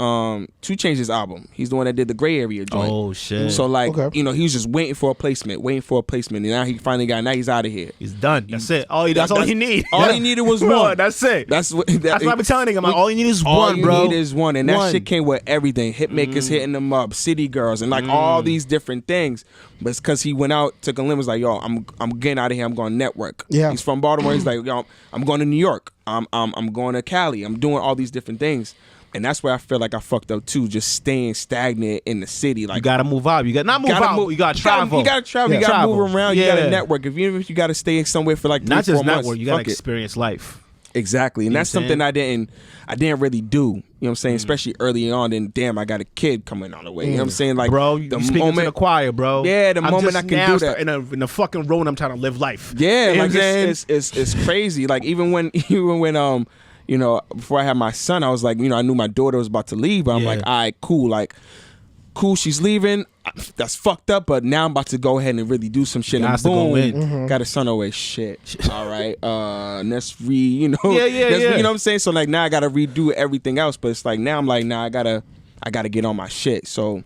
2 Chainz's album. He's the one that did the Gray Area joint. Oh shit. So like Okay. he was just waiting for a placement, and now he finally got. Now he's out of here. He's done. That's it. That's all he need. All he needed was Bro, one. that's it. That's what. That's what I've been telling niggas. I'm like, all you need is All one, you bro. need is one, and that One. shit came with everything. Hitmakers hitting them up, City Girls, and like all these different things. But it's because he went out, took a limb, was like, yo, I'm getting out of here. I'm going to network. Yeah. He's from Baltimore. He's like, yo, I'm going to New York. I'm going to Cali. I'm doing all these different things. And that's where I feel like I fucked up too, just staying stagnant in the city. Like You gotta move out. You got not move out. You gotta travel. You gotta travel. Yeah. You gotta Travel. move around. You Yeah. gotta network. Even if you gotta stay somewhere for like 3-4 Not just months, network. You gotta fuck it. experience life. Exactly. And You know that's what I'm something I didn't really do. You know what I'm saying? Especially early on. And damn, I got a kid coming on the way. You know what I'm saying? Like, Bro, you speaking to the choir, bro. Yeah, the I'm moment just I can now do that. in a fucking road, I'm trying to live life. Yeah, You know like what I'm saying? it's crazy. Like even when before I had my son, I was like, I knew my daughter was about to leave, but I'm like, all right, cool. Like, cool, she's leaving. That's fucked up, but now I'm about to go ahead and really do some shit. Guys And to go boom, in. got a son away. Shit. All right. Let's you know Yeah. You know what I'm saying? So like now I gotta redo everything else. But it's like now I'm like, nah, I gotta get on my shit. So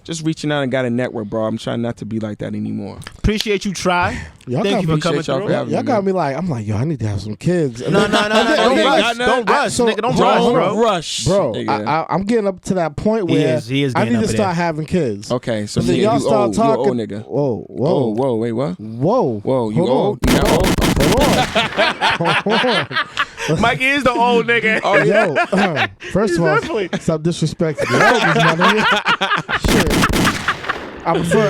just reaching out and got a network, bro. I'm trying not to be like that anymore. Appreciate you, Triy. Y'all Thank you for coming y'all through. for having Y'all me, got man. me like, I'm like, yo, I need to have some kids. No, don't rush. Don't rush, So- nigga. Don't bro, rush, hold bro. on. Rush, Bro, nigga. I'm getting up to that point where He is I getting need up to there. start having kids. Okay, so But then nigga, y'all you start old. You talking. old nigga. Whoa, Oh, whoa, wait, what? whoa. You Hold old? on. You not old? Hold on. Mike is the old nigga. Oh, yeah. Yo, first of all, stop disrespecting the elders, my nigga. Shit. I prefer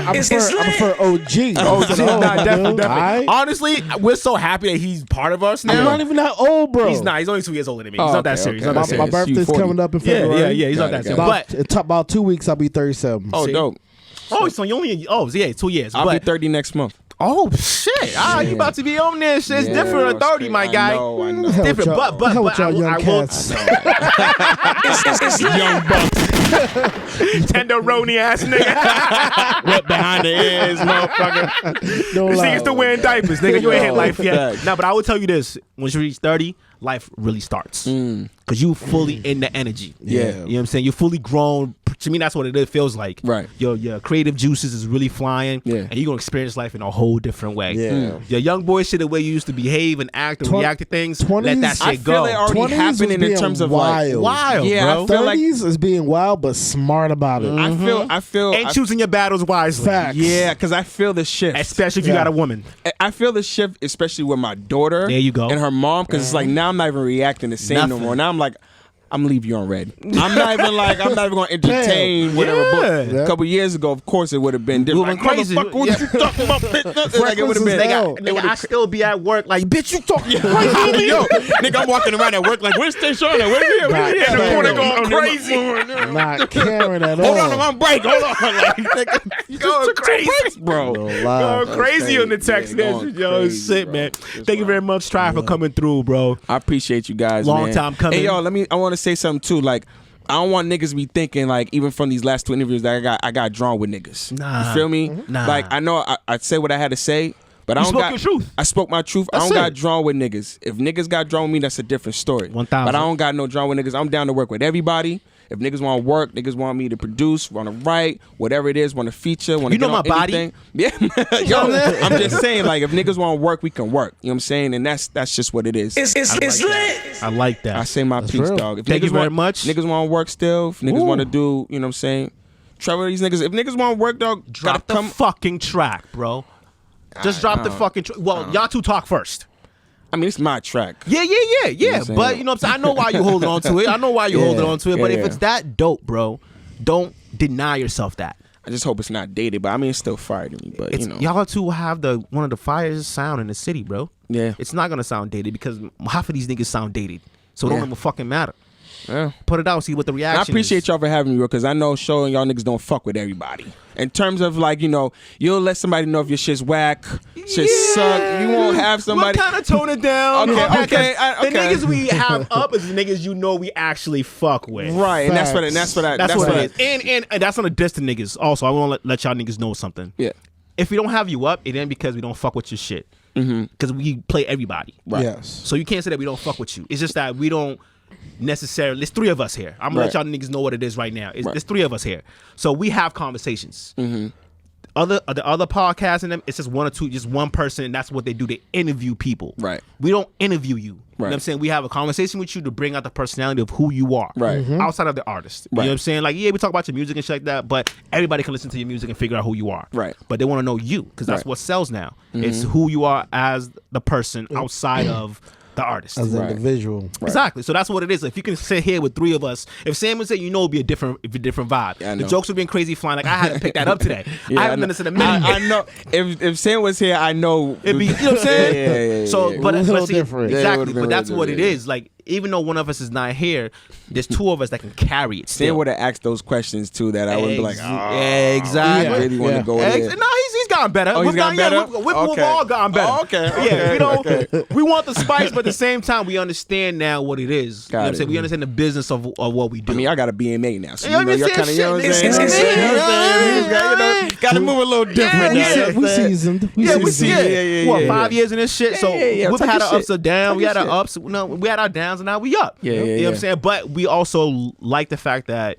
OG. Oh, instead shit, of nah, old, definitely, dude. definitely. Aight? Honestly, we're so happy that he's part of us I'm now. not even that old, bro. He's not. He's only 2 years older than me. He's Oh, not that okay, serious. okay. He's not that My serious. birthday's 40. coming up in Yeah, February. yeah. He's not Got that it, serious. got But About 2 weeks, I'll be 37. Oh, See? dope. so you only 2 years. I'll but be 30 next month. oh shit! You about to be on this? Shit. It's Yeah, different at that's 30, my crazy. guy. I know. It's different, Hell but with y'all young I will. cats. Young bucks. Tenderoni ass nigga. Wet behind the ears, motherfucker. No This lie. nigga's still wearing diapers, nigga. You ain't hit life yet. Facts. Nah, but I will tell you this: once you reach 30, life really starts. Cause you fully in the energy. Yeah. You know what I'm saying? You're fully grown. To me, that's what it feels like. Right. Your creative juices is really flying. Yeah. And you're gonna experience life in a whole different way. Yeah. Your young boy shit, the way you used to behave and act and Twen- react to things, 20s, let that shit I feel go. it already 20s was happening in being terms of wild. Wild, Yeah, bro. I feel like 30s is being wild, but smart about it. I feel And choosing your battles wisely. Facts. yeah, because I feel the shift. Especially if you Yeah. got a woman. I feel the shift, especially with my daughter. There you go. And her mom, because it's like now I'm not even reacting the same no Nothing. more. Now I'm like, I'm gonna leave you on red. I'm not even gonna entertain whatever. But Yeah. a couple years ago, of course, it would have been different. We went crazy. Motherfucker, what you talking about, bitch? Like, it would have Reckless been. as hell. Nigga, I still be at work like, bitch, you talking crazy. Yo, nigga, I'm walking around at work like, where's Tayshana? Where's he? Nah, In the corner Karen. going crazy. Not caring at all. Hold on, I'm on break. Hold on, like, nigga, you Going just took crazy. 2 breaks, bro. No lie. Going crazy crazy. on the text Yeah, message, going yo. crazy, Shit, bro. man. It's Thank you very much, Triy, for coming through, bro. I appreciate you guys, Long man. time coming. Hey, yo, I want to say something too. Like, I don't want niggas to be thinking like, even from these last 2 interviews, that I got drawn with niggas. Nah. You feel me? Nah. Like, I know I said what I had to say, but I You don't spoke got your truth. I spoke my truth. That's I don't got it. drawn with niggas. If niggas got drawn with me, that's a different story. 1000. But I don't got no drawn with niggas. I'm down to work with everybody. If niggas want to work, niggas want me to produce, want to write, whatever it is, want to feature, want to You know get my on body. anything. Yeah, yo, I'm just saying, like, if niggas want to work, we can work. You know what I'm saying? And that's just what it is. It's lit. I like that. I say my piece, real. dog. If Thank niggas you very want, much. Niggas want to work still. If niggas Ooh. want to do, you know what I'm saying? Trevor, these niggas. If niggas want to work, dog, Drop the gotta come. fucking track, bro. Just drop the fucking track. Well, y'all two talk first. I mean, it's my track. Yeah. what I'm saying? But you know what I'm saying? I know why you're holding on to it. I know why you're holding on to it. But yeah. if it's that dope, bro, don't deny yourself that. I just hope it's not dated, but I mean, it's still fire to me. But It's, you know, y'all two have one of the finest sound in the city, bro. yeah, It's not gonna sound dated because half of these niggas sound dated, so it don't Yeah. even fucking matter. yeah. Put it out, see what the And reaction. I appreciate is. y'all for having me, bro, because I know showing y'all niggas don't fuck with everybody. In terms of like, you know, you'll let somebody know if your shit's whack, shit suck. You won't have somebody. We'll kind of tone it down. Okay, all that, 'cause okay, The okay. niggas we have up is the niggas you know we actually fuck with. Right, and that's what That's what it is. And that's on the distant niggas. Also, I want to let y'all niggas know something. Yeah. If we don't have you up, it ain't because we don't fuck with your shit. Because we play everybody. Right. Yes. So you can't say that we don't fuck with you. It's just that we don't necessarily. There's 3 of us here. I'm gonna let y'all niggas know what it is right now. There's 3 of us here. So we have conversations. The other podcasts and them, it's just 1 or 2, just one person, and that's what they do. They interview people. Right. We don't interview you. You know what I'm Right. saying? We have a conversation with you to bring out the personality of who you are. Right. Outside of the artist. You Right. know what I'm saying? Like, yeah, we talk about your music and shit like that, but everybody can listen to your music and figure out who you are. Right. But they want to know you, because that's Right. what sells now. It's who you are as the person outside of the artist. As an individual. Exactly. So that's what it is. If you can sit here with 3 of us, if Sam would say, you know, it'd be a different vibe. Yeah, I The know. jokes would be crazy flying. Like, I had to pick that up today. I haven't done this in a minute. I know. If Sam was here, I know. It'd be, you know what I'm saying? Yeah. So, but A little see, different. Yeah, it exactly. would've been But that's real what it different. is. Like, even though one of us is not here, there's 2 of us that can carry it. Sam Still. would have asked those questions too. That I would be like, yeah, exactly. I really want to Yeah. go there. No, he's gotten better. Oh, he's gotten better? We've Okay. all gotten better. Oh, okay, Yeah, okay, we don't. okay. We want the spice, but at the same time, we understand now what it is. You know what I'm it. saying? We understand the business of what we do. I mean, I got a BMA now, so You know you know, what you're I'm kind of, you know what I'm saying? saying? It's- You know what I'm saying? yeah. Got to move a little different. Yeah, now, you know We what I'm saying? seasoned. Yeah, we see. see. What, 5 years in this shit? So yeah. we've Talk had your our ups shit. and downs. Talk We had your our shit. ups. No, we had our downs, and now we up. Yeah, You know what I'm saying? But we also like the fact that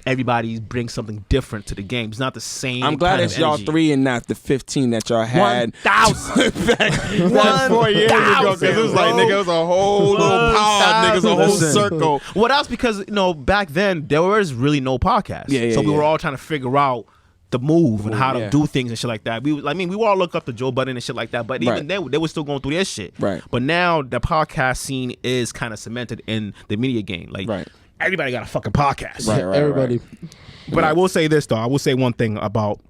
everybody brings something different to the game. It's not the same. I'm glad kind it's of y'all energy. 3 and not the 15 that y'all had 1,000. back 4 years ago. Because it was like, nigga, it was a whole little pod, niggas, a whole Listen. circle. Well, that's because back then there was really no podcast. Yeah, so we yeah. were all trying to figure out the move and how to yeah. do things and shit like that. We would all look up to Joe Budden and shit like that. But even Right. then, they were still going through their shit. Right. But now the podcast scene is kind of cemented in the media game. Like Right. everybody got a fucking podcast. Right. Everybody. But I will say this though. I will say one thing about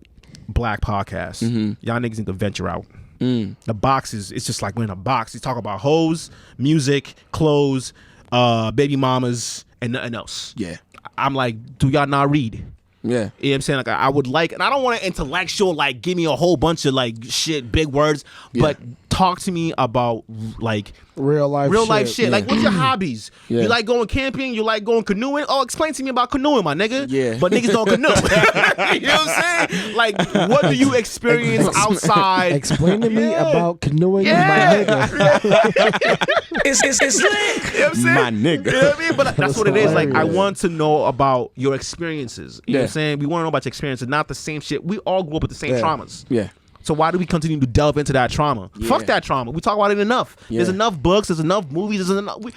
black podcasts. Mm-hmm. Y'all niggas need to venture out. Mm. The box it's just like we're in a box. You talk about hoes, music, clothes, baby mamas, and nothing else. Yeah. I'm like, do y'all not read? Yeah. You know what I'm saying? Like I would like, and I don't want to intellectual, like give me a whole bunch of like shit, big words, but talk to me about like Real life shit. Yeah. Like what's your hobbies? Yeah. You like going camping? You like going canoeing? Oh, explain to me about canoeing, my nigga. Yeah. But niggas don't canoe. You know what I'm saying? Like what do you experience outside? Explain to me about canoeing Yeah. with my nigga. It's lit. You know what I'm saying? My nigga. You know what I mean? But that's That's what it is. Like I hilarious. want to know about your experiences. You know what I'm Yeah. saying? We want to know about your experiences, not the same shit. We all grew up with the same Yeah. traumas. Yeah. So why do we continue to delve into that trauma? Yeah. Fuck that trauma. We talk about it enough. Yeah. There's enough books. There's enough movies. There's enough. We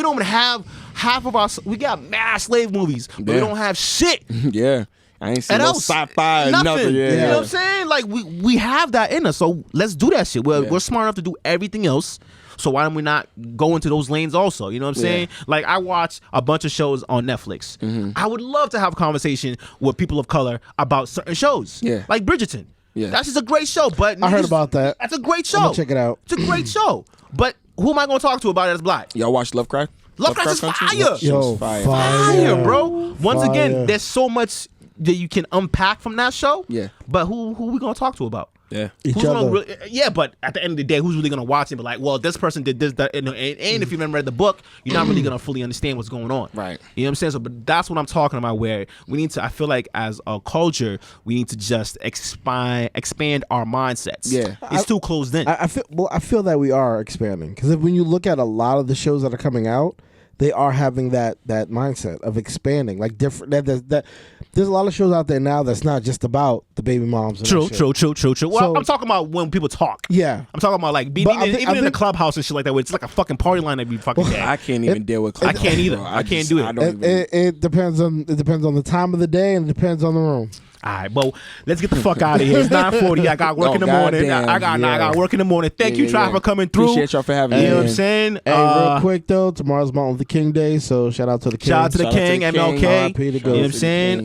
don't even have half of our. We got mass slave movies, but we Yeah. don't have shit. Yeah. I ain't seen And no else, sci-fi or nothing. nothing. Yeah. You know what I'm saying? Like we have that in us. So let's do that shit. We're smart enough to do everything else. So why don't we not go into those lanes also? You know what I'm saying? Like I watch a bunch of shows on Netflix. Mm-hmm. I would love to have a conversation with people of color about certain shows. Yeah. Like Bridgerton. Yeah. That's just a great show. But I heard niggas- about that. That's a great show. I'ma check it out. It's a great show. But who am I going to talk to about it as black? Y'all watch Lovecraft? Lovecraft is Country? fire. That shit was Yo, fire. Fire, bro. Once Fire. again, there's so much that you can unpack from that show. Yeah. But who we gonna talk to about? Yeah. Each Who's other. gonna really, but at the end of the day, who's really gonna watch it? But like, well, this person did this, that, and if you haven't read the book, you're not really gonna fully understand what's going on. Right. You know what I'm saying? So, but that's what I'm talking about. Where we need to, I feel like as a culture, we need to just expand our mindsets. Yeah. It's too closed in. I feel that we are expanding because when you look at a lot of the shows that are coming out, they are having that mindset of expanding, like different. That there's a lot of shows out there now that's not just about the baby moms. And True. that shit. Well, So- I'm talking about when people talk. Yeah. I'm talking about like being But I even, think- even I in the think- clubhouse and shit like that. Where it's like a fucking party line every fucking day. I can't even deal with I can't either. bro. I can't do it. I don't even. It depends on the time of the day and it depends on the room. All right, well, let's get the fuck out of here. It's 9:40. I got work Oh, in the morning. goddamn, I got work in the morning. Thank you, Triy, for coming through. Appreciate y'all for having You me. know what I'm man. saying? Hey, real quick though, tomorrow's Martin Luther King Day, so shout out to the King. Shout out to the Shout out to King, the King. MLK. R.I.P. to You know what I'm Ghost. saying?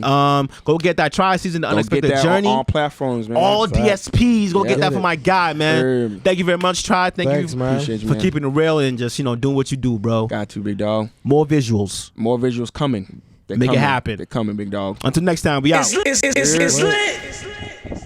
Go get that TriySeason, The Don't Unexpected get that Journey. on all platforms, man. All Fact. DSPs. Go get Yeah. that for my guy, man. Herb. Thank you very much, Triy. Thank Thanks, you man. Appreciate you, for man. keeping it real and just, doing what you do, bro. Got to, big dog. More visuals. More visuals coming. They're Make it coming. happen. They're coming, big dog. Until next time, we out. It's lit.